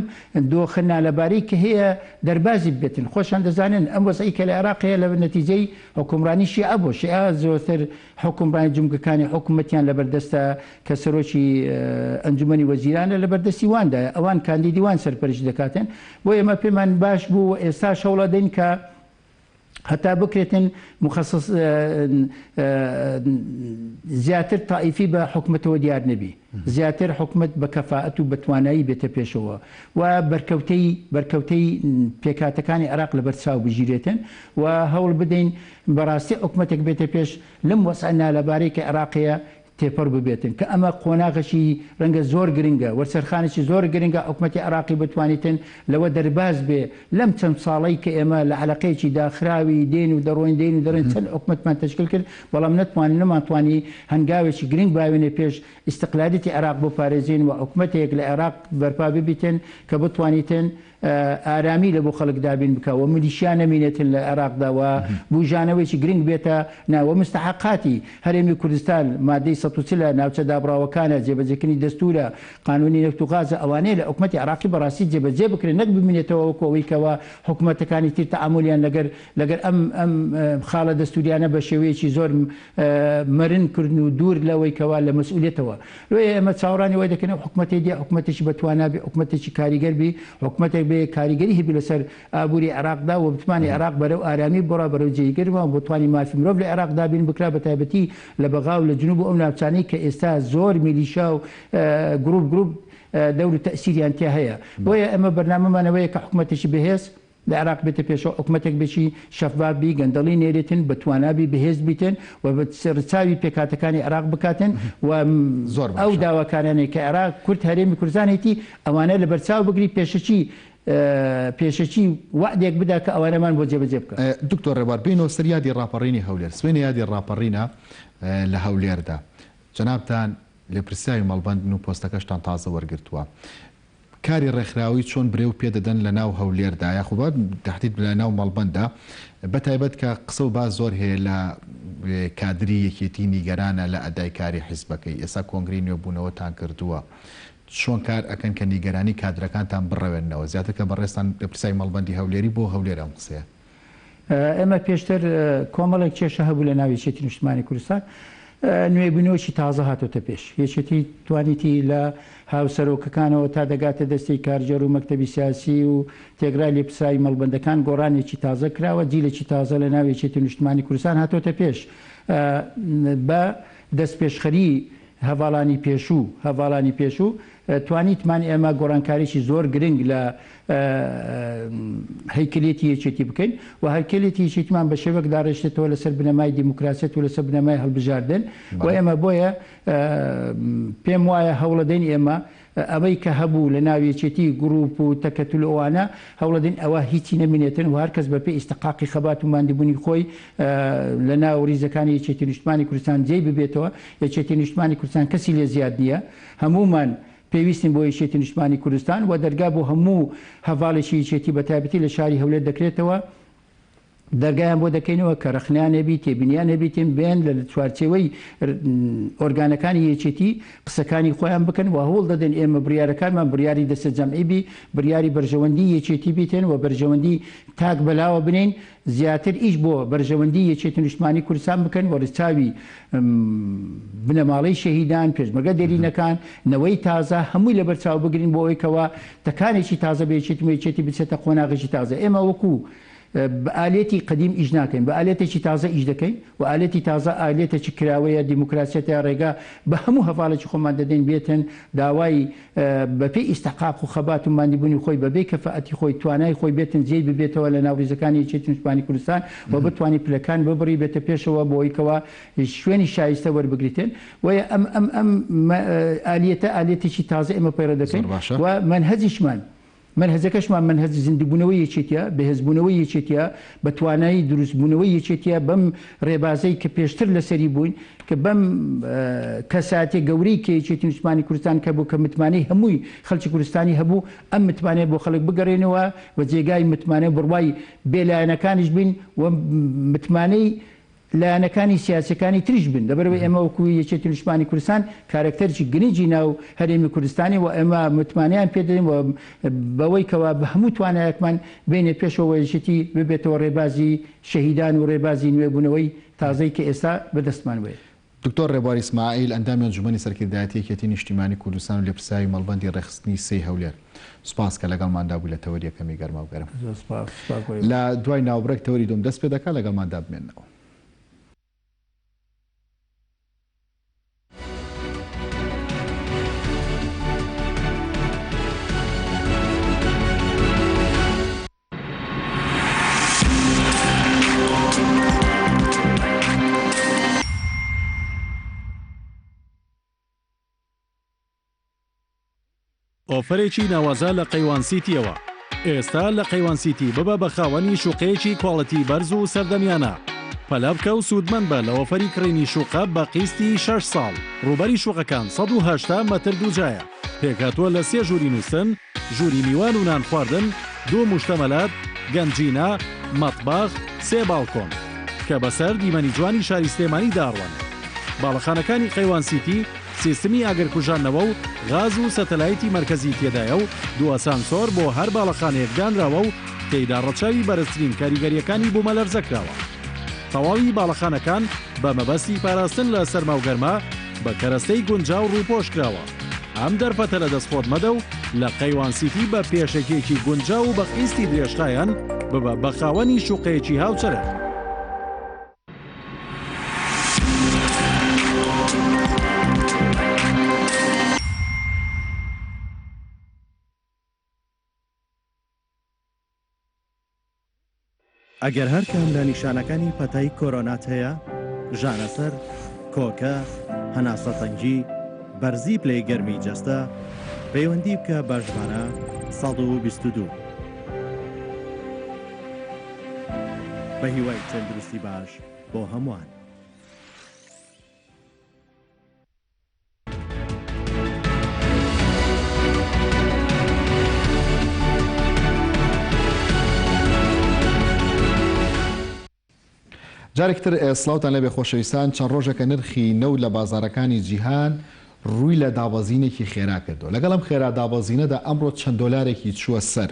دۆخە نالەبارەی کە هەیە دەربازی بێتن. خۆشان دەزانن ئەم وەزعی کە لە عێراق هەیە لە نەتیجەی حکومڕانی شیعە بوو. شیعە زۆرتر حکومڕانی جومگەکانی حکوومەتیان لەبەردەستە کە سەرۆکی ئەنجومەنی وەزیرانە لەبەردەستی واندا ئەوان کاندیدی وان سەرپەرشتی دەکاتن. بۆ ئێمە پێمان باش بوو ئێستا شەوڵە دەین کە هەتا بکرێتن مخصص زیاتر تائیفی بە حکوومەتەوە دیار نەبی زیاتر حکوومەت بە کەفاءەت و بەتوانایی بێتە پێشەوە و بەرکەوتەی پێکاتەکانی عێراق لەبەر چاو بژیرێتن و هەوڵ بدەین بەڕاستی حکوومەتێک بێتە پێش لەم وەسع نالەبارەی کە عێراقەیە تێپەر ببێتن کە ئەمە قۆناغشی ڕەنگە زۆر گرنگە وەرسەرخانێکی زۆر گرنگە حکوومەتی عراقی بتوانیتن لەوە دەرباز بێ لەم چەند ساڵی کە ئێمە لە علاقەیەکی داخراوی دێن و دەڕۆین دێن و دەڕێن چەند حکوومەتمان تشکیل کرد بەڵام نەمانتوانی هەنگاوێکی گرنگ باوێنێ پێش ئیستقلالیەتی عراق بۆ پارێزین و حکوومەتێک لە عێراق بەرپا ببیتن کە بتوانیتن ئارامی لە بۆ خەڵک دابین بکەوە ملیشیا نەمینێتن لە عێراقداوە بوژانەوەیکی گرنگ بێتە ناوە مستحقاتی هەرێمی کوردستان مادەی ١ لە ناوچە دابراوەکانە جێبەجێکردنی دەستورە قانونی نەفت و غازە ئەوانەیە لە حکوومەتی عراقی بەڕاستی جێبەجێ بکرێن نەک ببینێتەوە وەکەوەیکەوە حکوومەتەکانی تر تەعاملیان لەگەر ئەم خاڵە دەستوریانە بە شێوەیەکی زۆر مەرن کردن و دوور لەوەیکەوە لە مەسئولیتەوە لێ ئێمە چاوەڕانی وای دەکەن حکوومەتی دی حکوومەتێکی بەتوانابی حکوومەتێکی کاریگەر بی حکوومەتێک بێ کاریگەری هەبی لەسەر ئابووری عراقدا و بتوانانی عراق بەرەو ئارامی بڕا بەرەو جێگەرەوە بتوانانی مافی مرۆڤ لە عێراقدا بین بکرا بە تایبەتی لە بەغا و لە جنوب ئەو ناوچانەی کە ئێستا زۆر میلیشا و گروپ دەور و تەسیریان تیا هەیە بۆیە ئەمە بەرنامەمانەوەیە کە حکوومەتێکی بەهێز لە عراق بێتە پێشەوە حکوومەتێک بێکی شەفافبی گەندەڵی نێرێتن بەتوانابی بەهێز بیتن و بە سەرچاوی پێکاتەکانی عراق بکاتن و زۆر ئەو داواکانانێک کە عراق کورد هەرێمی کوردستانێتی ئەوانە لە بەرچاو بگری پێشەچی وعدێک بدا کە ئەوانەمان بۆ جێبەجێ بکە.
دکتۆر ڕێبار بینەوە سەر یادی ڕاپەڕینی هەولێر سوێنە یادی ڕاپەڕینە لە هەولێردا جەنابتان لە پرسیاوی مەڵبەند و پۆستەکەشتان تازە وەرگرتووە کاری ڕێکخراوی چۆن برێو پێدەدەن لە ناو هەولێردا یاخوبات تهدید لە ناو مەڵبەنددا بەتایبەت کە قسە و باز زۆر هەیە لە کادری یەکێتی نیگەرانە لە ئەدای کاری حیزبەکەی ئێستا کۆنگری نوێبوونەوەتان کردووە چۆن کار ئەکەن کە نیگەرانی کادرەکانتان بڕەوێنەوە زیاتر کە بەڕێستان لە پرسیای مەڵبەندی هەولێری بۆ هەولێر ئەم قسەیە
ئێمە پێشتر کۆمەڵێک کێشە هەبوو لە ناوی یەکێتی نیشتیمانی کوردستان نوێبوونەوەی تازە هاتۆتە پێش یەکێتی توانیتی لە هاوسەرۆکەکانەوە تا دەگاتە دەستی کارجەر و مەکتەبی سیاسی و تێگرای لێ پرسایی مەڵبەندەکان گۆڕانێکی تازە کراوە جیلێکی تازە لە ناوی یەکێتی نیشتیمانی کوردستان هاتۆتە پێش بە دەست پێشخەری هەواڵانی پێشوو توانیتمان ئێمە گۆڕانکاریی زۆر گرنگ لە هەیکلێتی یەکێتی بکەین و هەیکلێتی یەکێتیمان بە شێوەک داڕێژێتەوە لەسەر بنەمای دیموکراسیەت و لەسەر بنەمای هەڵبژاردن و ئێمە بۆیە پێم وایە هەوڵەدەین ئێمە ئەوەی کە هەبوو لە ناو یەکێتی گروپ و تەکەتول ئەوانە هەوڵەدەین ئەوە هیچی نەمینێتن و هەرکەس بەپێی ئیستحقاقی خەبات و ماندووبوونی خۆی لە ناو ریزەکانی یەکێتی نیشتیمانی کوردستان جێی ببێتەوە یەکێتی نیشتیمانی کوردستان کەسی لێ زیاد نییە هەمومان پێویستین بۆ یەکێتی نیشتیمانی کوردستان و دەرگا بۆ هەموو هەڤاڵێکی یەکێتی بە تایبەتی لە شاری هەولێر دەکرێتەوە دەرگایان بۆ دەکەینەوە کە رەخنیان هەبی تێبینیان هەبیتن بێن لە چوارچێوەی ئۆرگانەکانی یەکێتی قسەکانی خۆیان بکەن و هەوڵ دەدەن ئێمە بڕیارەکانمان بڕیاری دەستە جەمعی بی بڕیاری بەرژەوەندی یەکێتی بیتن و بەرژەوەندی تاک بەلاوە بنین زیاتر ئیش بۆ بەرژەوەندی یەکێتی نیشتیمانی کوردستان بکەن و ڕچاوی بنەماڵەی شەهیدان پێشمەرگە دێرینەکان نەوەی تازە هەمووی لە بەرچاو بگرین بۆ ئەوەیەکەوە تەکانێکی تازە بە یەکێتی بچێتە قۆناغێکی تازە ئێمە وەکو بە ئالێتی قدیم ئیش ناکەین بە ئالێتێکی تازە ئیش دەکەین و ئالێتی تازە ئالێتێکی کراوەیە دیموکراسیەتە ڕێگا بە هەموو هەواڵێکی خۆمان دەدەین بێتن داوای بەپێی ئیستحقاق و خەبات و ماندووبوونی خۆی بەبێ کەفاەتی خۆی توانای خۆی بێتن جێی ببێتەوە لە ناوریزەکانی یەکێتی نیشتیمانی کوردستان و بتوانانی پلەکان ببڕی بێتە پێشەوە بۆ ئەوەیکەوە شوێنی شایستە وەربگریتن وە ئەم ئالێتێکی تازە ئێمە پەیڕە دەکەین و منهەجیشمان منهەجەکەشمان منهەج زیندووبوونەوەی یەکێتیە بەهێزبوونەوەی یەکێتیە بە توانایی دروستبوونەوەی یەکێتیە بەم ڕێبازەی کە پێشتر لەسەری بووین کە بەم کەساتێ گەورەی کە یەکێتی نیشتیمانی کوردستان کە بوو کە متمانەی هەمووی خەڵکی کوردستانی هەبوو ئەم متمانەیە بۆ خەڵک بگەڕێنەوە و جێگای متمانە بڕوای بێلایەنەکانیش بین و متمانەی لایەنەکانی سیاسەکانی تریش بن لەبەرەوەی ئێمە وەکوی یەکێتی نیشتیمانی کوردستان کارکتەرێکی گرنگی ناو هەرێمی کوردستانی و ئێمە متمانیان پێدەین و بەوەی کەوا بە هەموو توانایەکمان بینێ پێشەوە یەکێتی ببێتەوە ڕێبازی شەهیدان و ڕێبازی نوێبوونەوەی تازەی کە ئێستا بەدەستمان وێ.
دکتۆر ڕێبوار ئیسماعیل ئەندامی ئەنجومەنی سەرکردایەتی یەکێتی نیشتیمانی کوردستان و لێپرساوی مەڵبەندی ڕێخستنی سەی هەولێر سوپاس کە لەگەڵماندا بوو لە تەوەریەکەمی گەرما و گەرم لە دوای ناوبرەک تەوەری دوم دەست پێ دەکات لەگەڵماندا بمێنەوە.
ئۆفرێکی ناوازە لە قەیوان سیتیەوە. ئێستا لە قەیوان سیتی ببە بە خاوەنی شوقەیەکی کۆڵەتی بەرز و سەردەمیانە. پەلە بکە و سوودمەند بە لە ئۆفەری کڕینی شوقە بە قیستی 6 ساڵ. ڕوبەری شوقەکان 180 مەتر دووجایە. پێکهاتووە لە 3 ژووری نووسن، ژووری میوان و نان خواردن، 2 موشتەمەلات، گەنجینە، مەطباخ، 3 باڵکۆن کە بەسەر دیمەنی جوانی شاری سلێمانی داڕوان. باڵەخانەکانی قەیوان سیتی سیستمی ئاگرکوژانەوە و غاز و سەتەلایتی مرکزی تێدایە و 2 ئاسانسۆر بۆ هەر باڵەخانەیەک دانراوە و تێیدا ڕەچاوی بەرزترین کاریگەریەکانی بوومەلەرزەکراوە. تەواوی باڵەخانەکان بە مەبەستی پاراستن لە سەرما و گەرما بە کەرەستەی گونجاو ڕووپۆش کراوە. ئەم دەرفەتە لە دەستخۆت مەدە و لە قەیوان سیتی بە پێشێکێکی گونجاو و بە قیستی درێژخایەن ببە بە خاوەنی شوقەیەکی هاوچەرە.
ئەگەر هەر کەم لە نیشانەکانی پەتای کۆرۆنات هەیە، ژانەسەر، کۆکە، هەناسەتەنگی، بەرزی پلەی گەرمی جەستە، پەیوەندی بکە بە ژمارە 122 بە هیوای تەندروستی باش بۆ هەمووان.
جارێکتر سڵاوتان لەبێ خۆشەویستان، چەند ڕۆژێکە نرخی نەو لە بازارەکانی جیهان ڕووی لە دابەزینێکی خێرا کردو. لەگەڵ ئەم خێرا دابەزینەدا ئەمڕۆ چەند دۆلارێکی چووە سەر.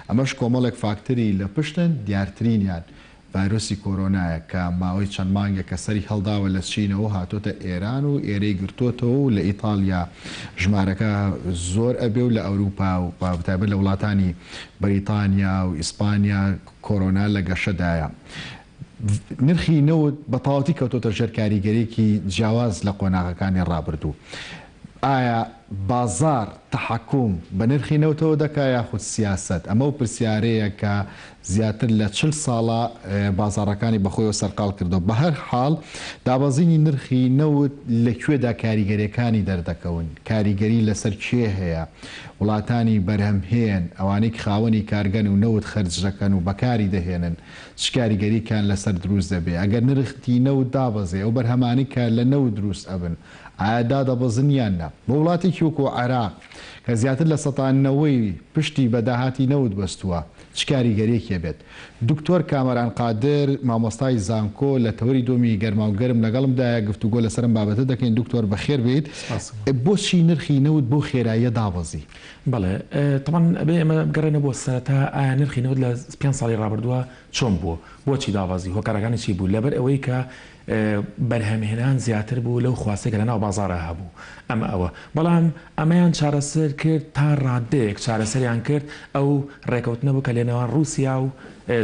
ئەمەش کۆمەڵێک فاکتەری لە پشتن دیارترینیان ڤایرۆسی کۆرۆنایە کە ماوەی چەند مانگێکە سەری هەڵداوە لە چینەوە هاتۆتە ئێران و ئێرەی گرتوۆتەوە و لە ئیتالیا ژمارەکە زۆر ئەبێ و لە ئەوروپا و بابتایبەت لە وڵاتانی بەریتانیا و ئیسپانیا کۆرۆنا لە گەشەدایە. نرخی نەوت بە تەواوەتی کەوتۆتە ژێر کاریگەریەکی جیاواز لە قۆناغەکانی ڕابردوو. ئایا بازار تەحەکوم بە نرخی نەوتەوە دەکا یاخود سیاست؟ ئەمە و پرسیارەیە کە زیاتر لە 40 ساڵە بازارەکانی بەخۆیەوە سەرقاڵ کردو. بە هەر حاڵ دابەزینی نرخی نەوت لەکوێدا کاریگەریەکانی دەردەکەون، کاریگەری لەسەر کێ هەیە، وڵاتانی بەرهەمهێن ئەوانەی خاوەنی کارگەن و نەوت خەرجەکەن و بەکاری دەهێنن چ کاریگەریکان لەسەر دروست دەبێ. ئەگەر نرخی نەوت دابەزێ ئەو بەرهەمانی کە لە نەوت دروست ئەبن ئایا دادەبەزن یان نە. بۆ وڵاتێکی وەکو عێراق کە زیاتر لە سەتانەوەی پشتی بە داهاتی نەوت بەستووە چ کاریگەریەکێ بێت. دکتۆر کامەران قادر مامۆستای زانکۆ لە تەوەری دۆمی گەرما و گەرم لەگەڵمدایە گفتوگۆ لەسەرم بابەتە دەکەین. دکتۆر بەخێر بێت. بۆچی نرخی نەوت بۆ خێراییە دابەزی؟
بەڵێ طبعاً ئەبێ ئێمە بگەڕێنە بۆ سەرەتا ئایا نرخی نەوت لە 5 ساڵی ڕابردووە چۆن بووە، بۆچی دابەزی، هۆکارەکانی چی بوو؟ لەبەر ئەوەی کە بەرهەمهێنان زیاتر بوو لەو خواستێکە لەناو بازارە هەبوو. ئەمە ئەوە بەڵام ئەمەیان چارەسەر کرد تا ڕادەیەک چارەسەریان کرد ئەو ڕێکەوتنە بوو کە لێنەوان رووسیا و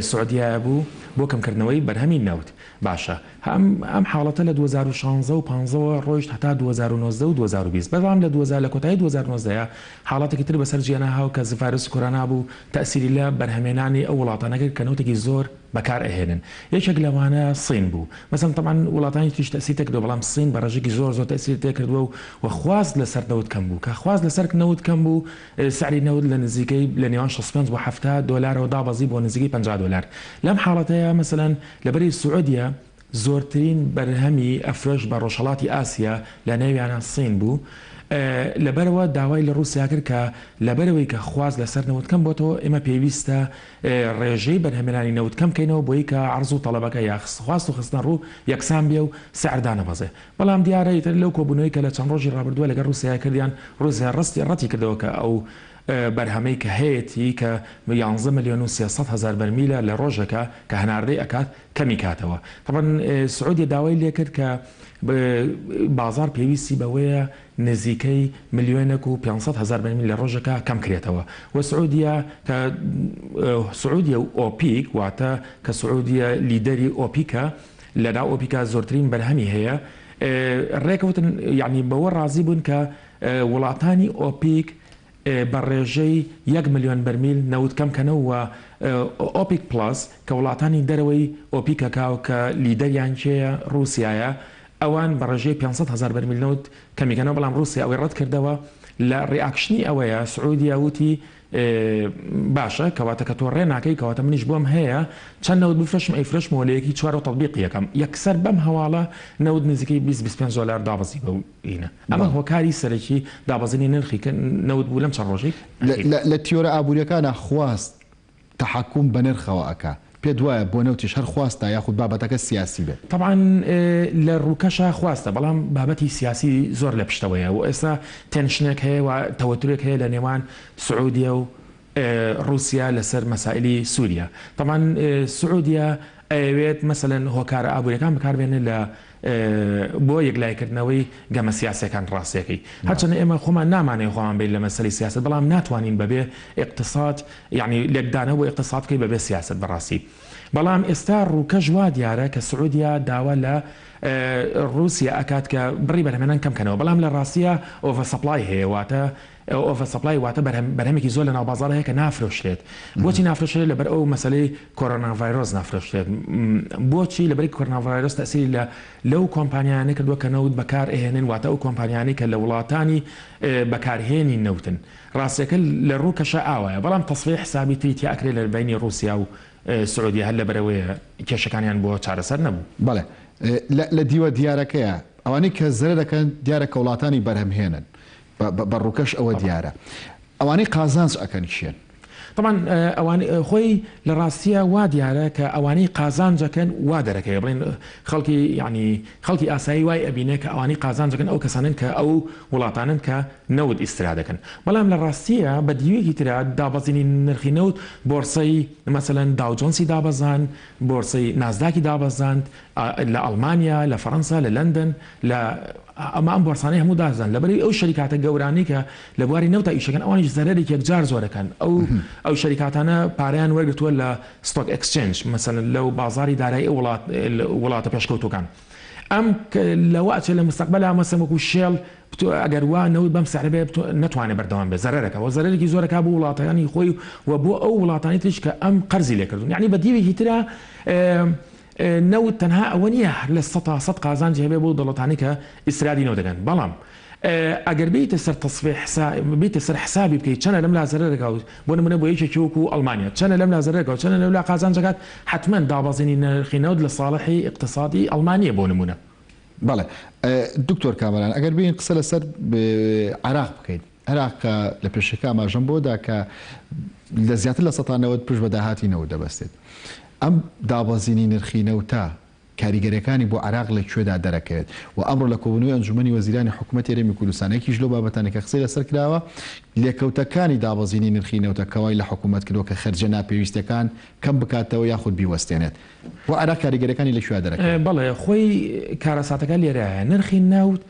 سعودیە بوو بۆ کەمکردنەوەی بەرهەمی نەوت. باشە ئەم حاڵەتە لە 2016 و 15 ڕۆیشت هەتا 2019 و 2020 بەڵام لە 2000 لە کۆتایی 2019 حاڵاتێکی تر بەسەر جیهان هاو کە ڤایرۆسی کۆرۆنا بوو تەئسیری لە بەرهەمهێنانی ئەو وڵاتانە کرد کە نەوتێکی زۆر بەکار ئەهێنن. یەکێک لەوانە سین بوو. مەسەڵەن طبعاً وڵاتانی تریش تەئسیر تێکردو بەڵام سین بە ڕێژێکی زۆر تەئسیر تێکردووە و خواست لەسەر نەوت کەم بوو. کە خواست لەسەر نەوت کەم بوو سعری نەوت لە نزیکەی لە نێوان 65 بۆ 70 دۆلارەوە دابەزی بۆ نزیکەی 50 دۆلار. لەم حاڵەتەیە مەسەڵەن لەبەری سعودیە زۆرترین بەرهەمی ئەفرۆش بە ڕۆژهەڵاتی ئاسیا لە نێویانە سین بوو. لەبەرەوە داوای لە رووسیا کرد کە لەبەرەوەی کە خواز لەسەر نەوتکەم بۆتەوە ئێمە پێویستە ڕێژەی بەرهەمێنانی نەوتکەم بکەینەوە بۆی کە عەرز و تەڵەبەکە یا خواست و خستن ڕوو یەکسان بێ و سعر دانەبەزێ. بەڵام دیارە ئیتر لەو کۆبوونەوەی کە لە چەند ڕۆژی ڕابردووە لەگەڵ رووسیا کردیان رووسیا ڕەتی کردەوە کە ئەو بەرهەمەی کە هەیەی کە 11 ملیۆن و 300 هزار بەرمیلە لە ڕۆژەکە کە هەناردەی ئەکات کەمی کاتەوە. طبعاً سعودی داوای لێ کرد کە بازار پێویستی بەوەیە نزیکەی 1,500,000 بەرمیل لە ڕۆژەکە کەم کرێتەوە. و سعودیە و ئۆپیک واتە کە سعودیە لیدەری ئۆپیکە لەدا ئۆپیکە زۆرترین بەرهەمی هەیە ڕێکەوتن یعنی بەوە ڕازی بوون کە وڵاتانی ئۆپیک بە ڕێژەی 1 ملیۆن بەرمیل نەوت کەم کەنەوە ئۆپیک پلاس کە وڵاتانی دەرەوەی ئۆپیکەکاو کە لیدەریان کێیە رووسایە ئەوان بە ڕێژەی 500,000 بەرمیل نەوت کەمیکەنەوە بەڵام رووسیا ئەوەی ڕەت کردەوە لە ڕێئاکشنی ئەوەیە سعودیا وتی باشە کەواتە کە تۆ ڕێناکەی کەواتە منیش بۆم هەیە چەند نەوت بفرشم ئەیفرشمەوە لە یەکی چوار و تەطبیق یەکەم یەکسەر بەم هەواڵە نەوت نزیکەی 20-25 دلار دابەزی بەینە ئەمە هۆکاری سەرەکی دابەزینی نرخی نەوت بوو لەم چەند ڕۆژێک
لە تیۆرە ئابوووریەکانە خواست تەحکوم بە نرخەوە ئەکا پێ دوایە بۆ نەوتیش هەر خواستە یاخود بابەتەکە سیاسی بێت
طبعا لە ڕووکەشە خواستە بەڵام بابەتی سیاسی زۆر لە پشتەوەیە و ئێستا تێنشنێک هەیە و تەوەترێک هەیە لە نێوان سعودیا و رووسیا لەسەر مەسائلی سووریا طبعا سعودیا ئەوێت مەسەلەن هۆکارە ئابوووریەکان بەکاربێنێ لە بۆ یەکلایکردنەوەی گەمە سیاسەکان ڕاستیەکەی هەرچەنە ئێمە خۆمان نامانێ خۆمان بین لە مەسەلی سیاست بەڵام ناتوانین بەبێ اقتصاد یعنی لێکدانەوە بۆ اقتصاد بکەی بەبێ سیاست بەڕاستی بەڵام ئێستا ڕووکەش وا دیارە کە سعودیا داوا لە رووسیا ئەکات کە بڕی بەرهەمێنان کەمکەنەوە بەڵام لە ڕاستیە ئۆڤە سەپلای هەیە واتە ئۆڤە سەپلای واتە بەرهەمێکی زۆر لە ناوبازار هەیە کە نافرۆشرێت بۆچی نافرۆشرێت لەبەر ئەو مەسەلەی کۆرۆنا ڤایرۆس نافرۆشرێت بۆچی لەبەری کۆرۆنا ڤایرۆس تەسیری لەو کۆمپانیانە کردووە کە نەوت بەکار ئێهێنن واتە ئەو کۆمپانیانی کە لە وڵاتانی بەکارهێنی نەوتن ڕاستیەکە لە ڕووکەشە ئاوایە بەڵام تەسفی حسابی تریتی ئەکرێت لە بینی رووسیا و سعودیا هەر لەبەرەوەیە کێشەکانیان بۆ چارەسەر نەبوو
بەڵێ لە دیوە دیارەکەیە ئەوانەی کە زەرە دەکەن دیارە کە وڵاتانی بەرهەمهێنن بە ڕووکەش ئەوە دیارە ئەوانەی قازانج ئەکەن چیان
طبعا ئەوانەی خۆی لە ڕاستیە وا دیارە کە ئەوانەی قازانجەکەن وا دەرەکەی بڵێن خەڵکی ینی خەڵکی ئاسایی وای ئەبینێ کە ئەوانەی قازانجەکەن ئەو کەسانن کە ئەو وڵاتانن کە نەوت ئیسرا دەکەن بەڵام لە ڕاستیە بە دیوێکی تررا دابەزینی نرخی نەوت بۆرسەی مەسەلەن داوجۆنسی دابەزان بۆرسەی نازداکی دابەزاند لە ئەڵمانیا لە فەڕەنسا لە لەندەن لە ئەمە ئەم بۆرسانەی هەموو دازان لەبەری ئەو شەریکاتە گەورانی کە لە بواری نەوتە ئیشەکەن ئەوانیش زەرێکی یەکجار زۆرەکەن ئەو شەریکاتانە پاریان وەرگتووە لە ستۆک ئەکسچێنج مەسەلەن لەو بازاری دارایی وڵاتە پێشکەوتوەکان ئەم لەوە لە مستەقبەلا مەسەم وەکو شێڵ ئەگەر وا نەوت بەم سەعرە بێ نەتوانێت بەردەوام بێ زەرەرەکەەوە زەرێکی زۆرەکە بۆ وڵاتانی خۆی و بۆ ئەو وڵاتانی تریش کە ئەم قەرزی لێکردون یعنی بە دیوێکی ترە نەوت تەنها ئەوە نییە لە 100 قازانج هەبێ بۆ دەوڵەتانی کە ئیسرادی نەوت دەگەن بەڵام ئەگەر بیتە سەر تەصفیح بیتە سەر حسابی بکەیت چەنە لەم لازەرەکە بۆ نمونە بۆ یەکێکی وەکو ئەڵمانیا چەنە لەم لازەرەکە و چەنە لەولا قازانجەکات حتمما دابەزینی نرخی نەوت لە ساڵحی اقتصادی ئەڵمانیە بۆ نمونە
بەڵێ دکتۆر کامەران ئەگەر بین قسە لەسەر عراق بکەین عراق لە پێشەکە ئاماژەم بۆدا کە لە زیاتر لە سەتانەوە پشت بە داهاتی نەوت دەبەستێت ئەم دابەزینی نرخی نەوتە کاریگەرەکانی بۆ عراق لەکوێدا دەرەکەوێت و ئەمڕۆ لە کۆبوونەوەی ئەنجومەنی وەزیرانی حکوومەت هێرێمی کوردستانێکیش لەو بابەتانێکە قسەی لەسەر کراوە لێکەوتەکانی دابەزینی نرخی نەوتەکەوای لە حکوومەت کردووە کە خەرجە ناپێویستەکان کەم بکاتەوە یاخود بیوەستێنێت بۆ عراق کاریگەرەکانی لەکوێ دەرەکەوێت
بەڵێ خۆی کارەساتەکە لێرەیە نرخی نەوت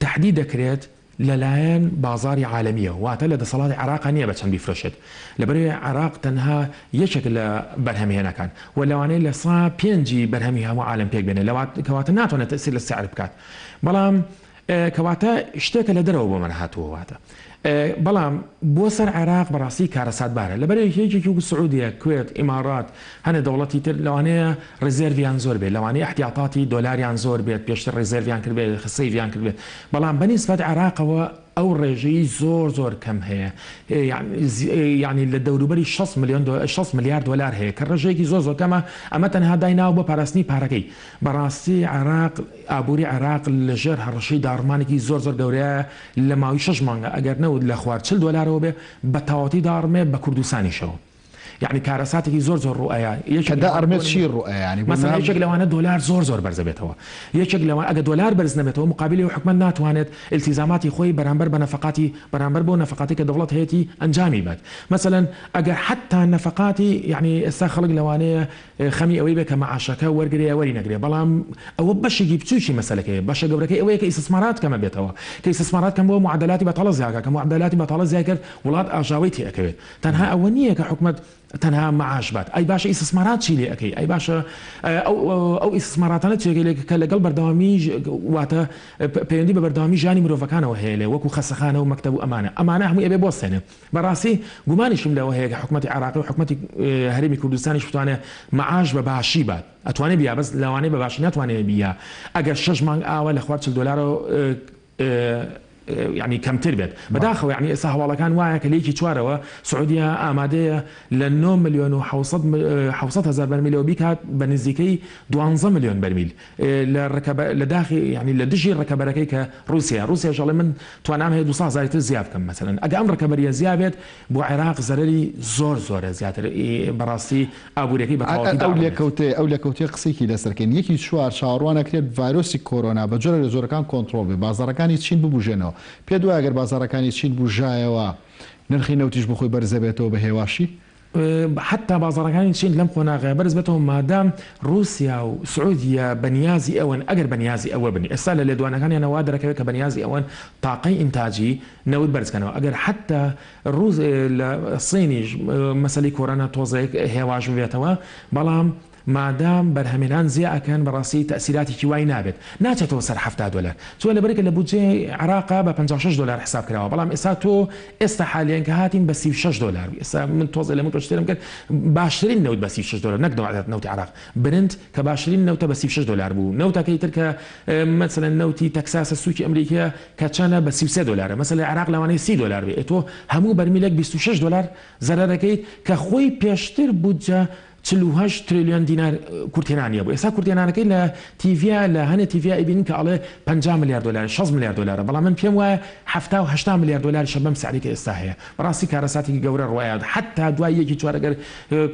تهدید دەکرێت لەلایەن بازاری عالمیە واتە لە دەسەڵاتی عراق نییە بە چەند بیفرۆشێت لەبەرەوەی عراق تەنها یەکێک لە بەرهەمهێنەکان و لەوانەیە لە 5 بەرهەمی هەموو عالم پێک بێنێت کەواتە ناتوانێت تەسیر لە سعر بکات بەڵام کەواتە شتێکە لە دەرەوە بۆ من هاتووە واتە بەڵام بۆ سەر عراق بەڕاستی کارەساتبارە لەبەرەوەی یەکێکی وەکو سعودیە کوێت ئیمارات هەنێ دەوڵەتی تر لەوانەیە ڕزێرویان زۆر بێت لەوانەیە احتیاطاتی دۆلاریان زۆر بێت پێشتر ڕزێرویان کرد بێت خسەیڤیان کرد بێت بەڵام بەنسبەت عراقەوە ئەو ڕێژەی زۆر کەم هەیە یعنی لە دەوروبەری 6 ملیارد دلار هەیە کە ڕێژەیەکی زۆر کەمە ئەمە تەنها دایناو بۆ پاراستنی پارەکەی بەڕاستی عراق ئابووری عراق لەژێر هەڕەشەی داڕمانێکی زۆر گەورەیە لە ماوەی 6 مانگە ئەگەر نەوت لە خوار 40 دلارەوە بێ بە تاواتی داڕمێ بە کوردستانیشەوە يعني كارثاتي زور رؤيا
كدا أرميت شيء رؤيا يعني
مثلا يشكل لو أنا دولار زور برز بيتوا يشكل لو أنا دولار برز نبيتوا مقابله وحكم ناتوانت التزاماتي خوي برامبر بنفقاتي برامبر بو نفقاتي كدولة هيتي أنجامي بعد مثلا أجر حتى نفقاتي يعني استخلق لو أنا خمي أوي بك معاشك ورجري وري نجري بلام أو باش يجيب شيء مسألة كي باش جبرك أوي كاستثمارات كما بيتوا كاستثمارات كم هو معدلاتي بطلع زياك كمعدلاتي بطلع زياك ولاد أجاويتي أكيد تنها أولية كحكمة تنها معاش بات اي باشا استثمارات شيلي اكي اي باشا او استثمارات شيلي كلقل بردوامي واتا بيندي بردوامي جاني مروفكانه وهيله وكو خسخانه ومكتب امانه هم ابي بوسنه براسي غماني شمله وهي حكومه عراقي وحكومه هرمي كردستان شفتانه معاش بباشي بات اتواني بيا بس لواني بباشي نتواني بيا اگر 6 مانگ اول اخوات $40 يعني کەمتر بێت بەداخەوە یعنی ئێستا هەواڵەکان وایە کە لێکی چوارەوە سعودیا ئامادەیە لە 9 ملیۆن و 700 هزار بەرمیلەوە بیکات بە نزیکەی 12 ملیۆن بەرمیل لە داخی یعنی لە دژی ڕکەبەرەکەی کە رووسیا ژەڵێ من توانام هەیە 200 هزاری تر زیاد بکەم مەسەلەن ئەگە ئەم ڕکەبەریە زیاد بێت بۆ عێراق زەرەری زۆرە زیاتر بەڕاستی ئابوووریەکەی
ئەو لێکەوتێ قسێکی لەسەرکەن یەکی چوار چاوەڕوانەکرێت ڤایرۆسی کۆرۆنا بە جۆرە لە زۆرەکان کۆنتڕۆڵ بێ بازارەکانی چین ببوژێنەوە پێ دوای ئەگەر بازارەکانی چین بژایەوە نرخی نەوتیش بخۆی بەرزەبێتەوە بە هێواشی
حتى بازارەکانی چین لەم قۆناغەیە بەرز بێتەوە مادام رووسیا و سعودیا بەنیازی ئەوەن ئەگەر بەنیازی ئەوە بنی ئێستا لە لێدوانەکانیانەوە دەرەکەوێت کە بەنیازی ئەوەن تاقەی ئینتاجی نەوت بەرزکەنەوە ئەگەر حتى لە سینیش مەسەلەی کۆرۆنا تۆزێک هێواش بێتەوە بەڵام مادام بەرهەمێنان زیاکەن بەڕاستی تەسیراتێکی وای نابێت ناچێتەوە سەر $70 چۆن لەبەرێکە لە بودجێ عێراقا بە $56 حساب کراوە بەڵام ئێستا تۆ ئێستا حالیان کە هاتین بە $36 ئێستا من تۆزە لە من پشتێرم کرد باشترین نەوت بە $36 نەک نەوتی عێراق برنت کە باشترین نەوتە بە $36 بوو نەوتەکەی تر کە مەسەلەن نەوتی تەکساسە سووکی ئەمریکا کە چەندە بە $33 مەسەلەن عێراق لەوانەیە $30 بێت تۆ هەموو بەرمیلێک $26 زەرەرەکەی کە خۆی پێشتر بودجە 48 تریلیۆن دینار کورتێنانیە بوو ئێستا کورتێنانەکەی لە تیڤیا لە هەنێ تیڤیا ئەبینین کە ئەڵێ $50 ملیار $60 ملیار بەڵام من پێم وایە $70 ملیار شەبەم سعریکە ئێستا هەیە بەڕاستی کارەساتێکی گەورە ڕوایە حتا دوای یەکی چوارەگەر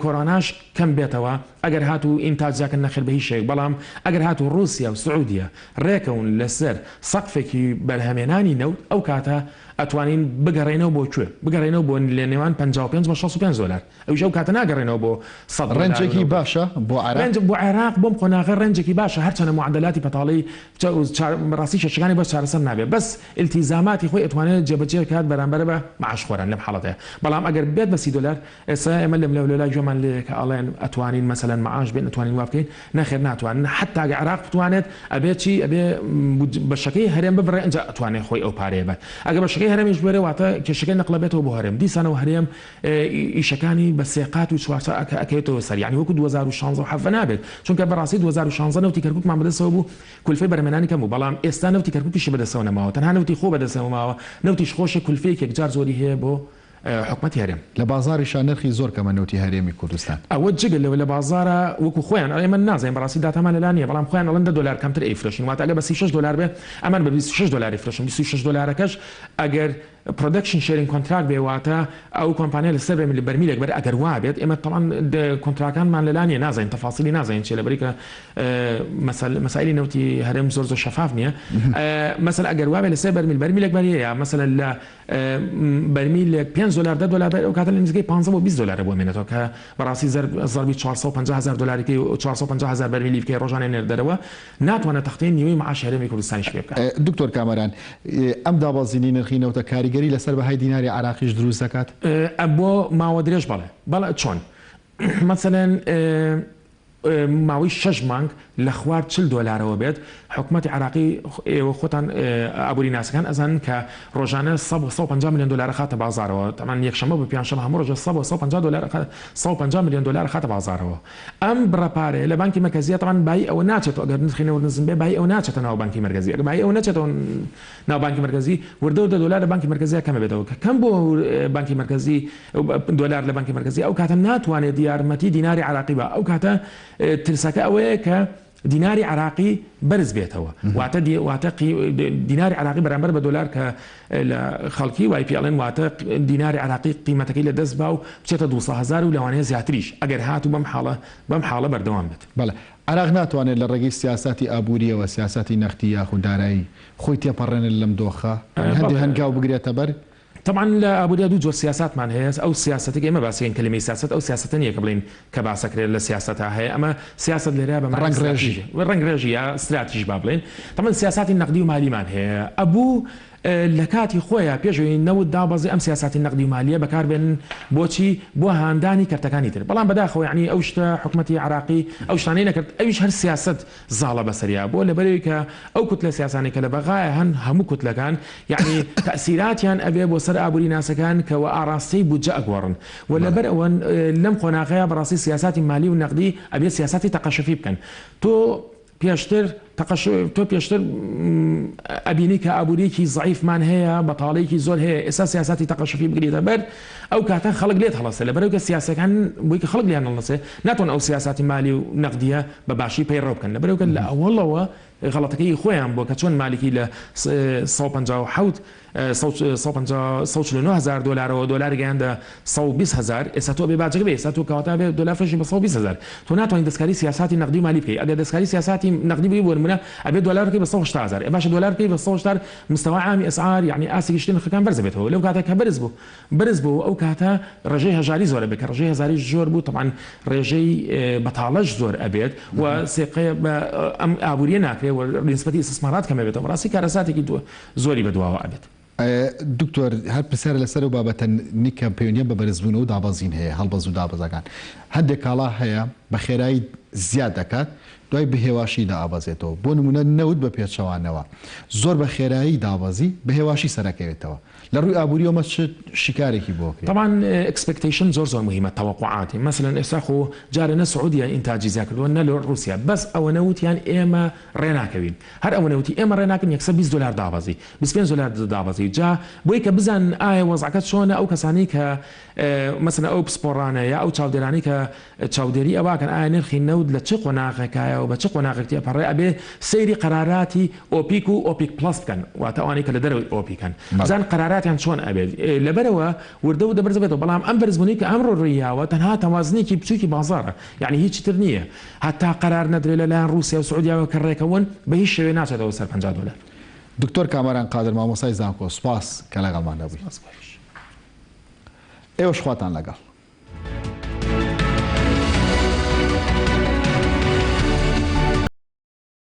کۆرۆناش کەم بێتەوە ئەگەر هاتو ئینتاجاکە نەخێر بە هیچ شێک بەڵام ئەگەر هاتو رووسیا و سعودیا ڕێکەون لەسەر سەقفێکی بەرهەمێنانی نەوت ئەو کاتە ئەتوانین بگەڕێنەوە بۆ کوێ بگەڕێنەوە بۆ لە نێوان $55 بە $65 ئەوش ئەو کاتە ناگەڕێنەوە بۆ
ڕەنجێکی باشە
بۆ عێراق بۆم قۆناغە ڕەنجێکی باشە هەرچەنە معدلاتی پەتاڵی ڕاستی شەشەکانی بەس چارەسەر نابێت بەس التیزاماتی خۆی ئەتوانێت جێبەجێ کات بەرامبەر بە معاش خۆران لەم حاڵەتەیە بەڵام ئەگەر بێت بە $30 ئێستا ئێمە لەم لەولای گوێمان لێ کە ئەڵێن ئەتوانین مەسەلەن معاش بێن ئەتوانین وا بکەین نەخێر ناتوانن حتا ئەگەر عێراق بتوانێت ئەبێ چی ئەبێ بەشەکەی هەرێم ببڕێ ئەنجا ئەتوانێت خۆی ئەو پارەیە بێت ئەگەر بەشەکەی هەرێمیش بێرە واتە کێشەکەی نەقلەبێتەوە بۆ هەرێم دیسانەوە هەرێم ئیشەکانی بە سێقات و چوارچە ئەکەوێتەوە سەر یعنی وەکو 2016 حەفە نابێت چونکە بەڕاستی 2016 نەوتی کەرکووکمان بەدەستەوە بوو کولفەی بەرهەمێنانی کەم بوو بەڵام ئێستا نەوتی کەرکووکیشی بەدەستەوە نەماوە تەنها نەوتی خۆ بەدەستەوە ماوە نەوتیش خۆشی کولفەیەک جار زۆری هەیە بۆ حکومەتی هەرێم
لە بازاریشان نرخی زۆر کەمە نەوتی هەرێمی کوردستان
ئەوە جگە لەوە لە بازارە وەکو خۆیان ئێمە نازانین بەڕاستی داتامان لەلا نییە بەڵام خۆیان ئەڵێن $10 کەمتر ئەیفرۆشین واتە ئەگەر بە $36 بێ ئەمان بە $26 فرۆشن $26کەش ئەگەر پرۆدەکشن شێرینگ کۆنتراکت بێواتە ئەو کۆمپانیا لە سەر بەرمیلێک بەر ئەگەر وا بێت ئێمە تەڵان کۆنتراکانمان لەلا نیە نازانین تەفاسیلی نازانین چێ لەبەریکە مەسائلی نەوتی هەرێم زۆر شەفاف نییە مەسەل ئەگەر وا بێت لە سەر بەرمیلێک بەریەیە مەسەلەن لە بەرمیلێک $5 ئەو کاتە لە نزیکەی $15 بۆ $20 بۆ مێنێتەوە کە بەڕاستی زەربی $450,000 و $450,000 بەرمیلی بکەی ڕۆژانێ نێردەرەوە ناتوانێت تەختەی نیوەی معاش هەرێمی کوردستانیش پێ بکات.
دکتۆر کامەران ئەم دابەزینی نرخی نەوتە کاریگەری لەسەر بەهای دیناری عراقیش دروست دەکات
بۆ ماوە درێژ بەڵێ چۆن مەسەلەن ماوەی 6 مانگ لە خوار $40 بێت حکومەتی عراقی خۆتان ئابووری ناسەکان ئەزانن کە ڕۆژانە $150 ملیۆن خاتە بازارەوە تەمان یەکشەمە بە پیانشەمە هەموو ڕۆژە $150 ملیۆن خاتە بازارەوە ئەم بڕەپارێ لە بانکی مرکزیە تەمان بای ئەوە ناچێت ئەگەر نرخی نەوت نزم بێ بای ئەو ناچێتە ناو بانکی مرکزی ئەگەر بای ئەو ناچێتەوە ناو بانکی مرکزی وردە $10 بانکی مرکزیە کەمە بێتەوە کە کەم بۆ بانکی مرکزی $1 لە بانکی مرکزی ئەو کاتە ناتوانێت یارمەتی دیناری عراقی بە ئەو کاتە ترسەکە ئەوەیە کە دیناری عراقی بەرز بێتەوە واتە دیناری عراقی بەرامبەر بە $، کە لە خەڵکی وای پیاڵێن واتە دیناری عراقی قیمەتەکەی لە دەست با و بچێتە 200,000 و لەوانەیە زیاتریش ئەگەر هاتو بەم حاڵە بەردەوام بێت.
بەڵێ عراق ناتوانێت لە ڕێگەی سیاسەتی ئابووریەوە سیاسەتی نەختی یاخود دارایی خۆی تێپەڕێنێت لەم دۆخە هەندێک هەنگاو بگرێتە بەر
طبعا لا ابو دو جور سياسات مان هي او سياسه ما باسين كلمه سياسه او سياسه نيه قبلين كباسه كري لسياستها هي اما سياسه الريابه مع رنج ريجي استراتيجي بابلين طبعا السياسات النقديه وماليه مان هي ابو لە کاتی خۆیان پێشوی نەوت دابەزی ئەم سیاساتی نەقدی و مالیە بەکاربێن بۆچی بۆ هاندانی کەرتەکانی تر بەڵام بەداخەوە یعنی ئەو شتە حکومەتی عراقی ئەو شتانەی نەکرد ئەویش هەر سیاست زاڵە بەسەریا بۆ لەبەرەوەی کە ئەو کوتلە سیاسانی کە لە بەغایە هەن هەموو کوتلەکان یعنی تەسیراتیان ئەبێ بۆ سەر ئابووری ناسەکان کەوە ئاڕاستی بودجە ئەگۆڕن و لەبەر ئەوەن لەم قۆناغەیە بەڕاستی سیاساتی مالی و نەقدی ئەبێ سیاساتی تەقەشەفی بکەن تۆ پێشتر تۆ پێشتر ئەبینی کە ئابوووریەکی زعیفمان هەیە بەتاڵەیەکی زۆر هەیە ئێستا سیاستی تەقەشەفی بگریتە بەر ئەو کاتە خەڵک لێت هەڵەسێ لەبەرەوە کە سیاسەکان بۆی کە خەڵک لیان هەڵەسێ ناتوان ئەو سیاساتی مالی و نەقدیە بە باشی پەیڕۆ بکەن لەبەرەوە کە لە ئەوڵەوە غەڵەتەکەی خۆیان بۆ کە چۆن مالکی لە 159,000 دلارەوە دلار گەیاندە 120,000 ئێستا تۆ بێ باجەکە بێ ئێستا تۆ کەواتە بێ دلار فڕۆشی بە 120,000 تۆ ناتوانین دەستکاری سیاساتی نەقدی مالی بکەی ئەگەر دەستکاری سیاساتی نەقدی بی بۆ نمونە ئەبێ دلارەکەی بە 180,000 باشە دلارەکەی بە 180 مستەوا عامی ئەسعار یعنی ئاسێکی شتێن خەکان بەرز بێتەوە لەو کاتە کە بەرز بوو ئەو کاتە ڕێژەی هەژاری زۆرە بێت کە ڕێژەی هەزاری زۆر بوو طبعاً ڕێژەی بەتاڵەش زۆر ئەبێت و سێقەیە بە ئەم ئابووریە ناکرێت و نسبەتی استثمارات کەمە بێتەوە ڕاستی کارەساتێکی زۆری بەدواوە ئەبێت.
دکتۆر هەر پرسیارە لەسەر و بابەتە نیکە پەیوەندیە بە بەرزبوون و دابەزین هەیە هەڵبەز و دابەزەکان هەندێک کاڵا هەیە بە خێرایی زیاد دەکات دوای بەهێواشی دابەزێتەوە بۆ نمونە نەوت بە پێچەوانەوە زۆر بە خێرایی دابەزی بەهێواشی سەرەکەوێتەوە لە ڕووی ئابووریەوە شکارێکی بۆ کرێت.
طبعا اكسبكتيشن زۆر مهمە تەوەقعاتی مثلا ئێستا خۆ جارە نە سعودیە ئینتاجی زیاکردووە نە لە رووسیا بەس ئەوە نەوتیان ئێمە ڕێناکەوین هەر ئەوە نەوتی ئێمە ڕێناکەن 120 دلار دابەزی 25 دلار دابەزی جا بۆی کە بزان ئایا وەزعەکەت چۆنە ئەو کەسانی کە مثلا ئەو پسپۆڕانە یا ئەو چاودێرانی کە چاودێری ئەواکەن ئایا نرخی نەوت لە چ قۆناغێکایە و بە چ قۆناغێکی پەڕێ ئەبێ سەیری قەراراتی ئۆپیک و ئۆپیک پلس بکەن واتە ئەوانەی کە لە دەرەوەی ئۆپیکەن بزان قەراراتیان چۆن ئەبێت لەبەرەوە وردە و دەبەرزبێتەوە بەڵام ئەم بەرزبوونی کە ئەمڕۆ ڕوویاوە تەنها تەوازنێکی بچووکی بازارە یعنی هیچ تر نییە هەتا قەرار نەدرێت لەلایەن رووسیا و سعودیاوە کە ڕێکەون بە هیچ شێوێ ناچێتەوە سەر 50 دلار.
دکتۆر کامەران قادر مامۆستای زانکۆ سوپاس کە لەگەڵمان دەبووی. ئێوەش خواتان لەگەڵ.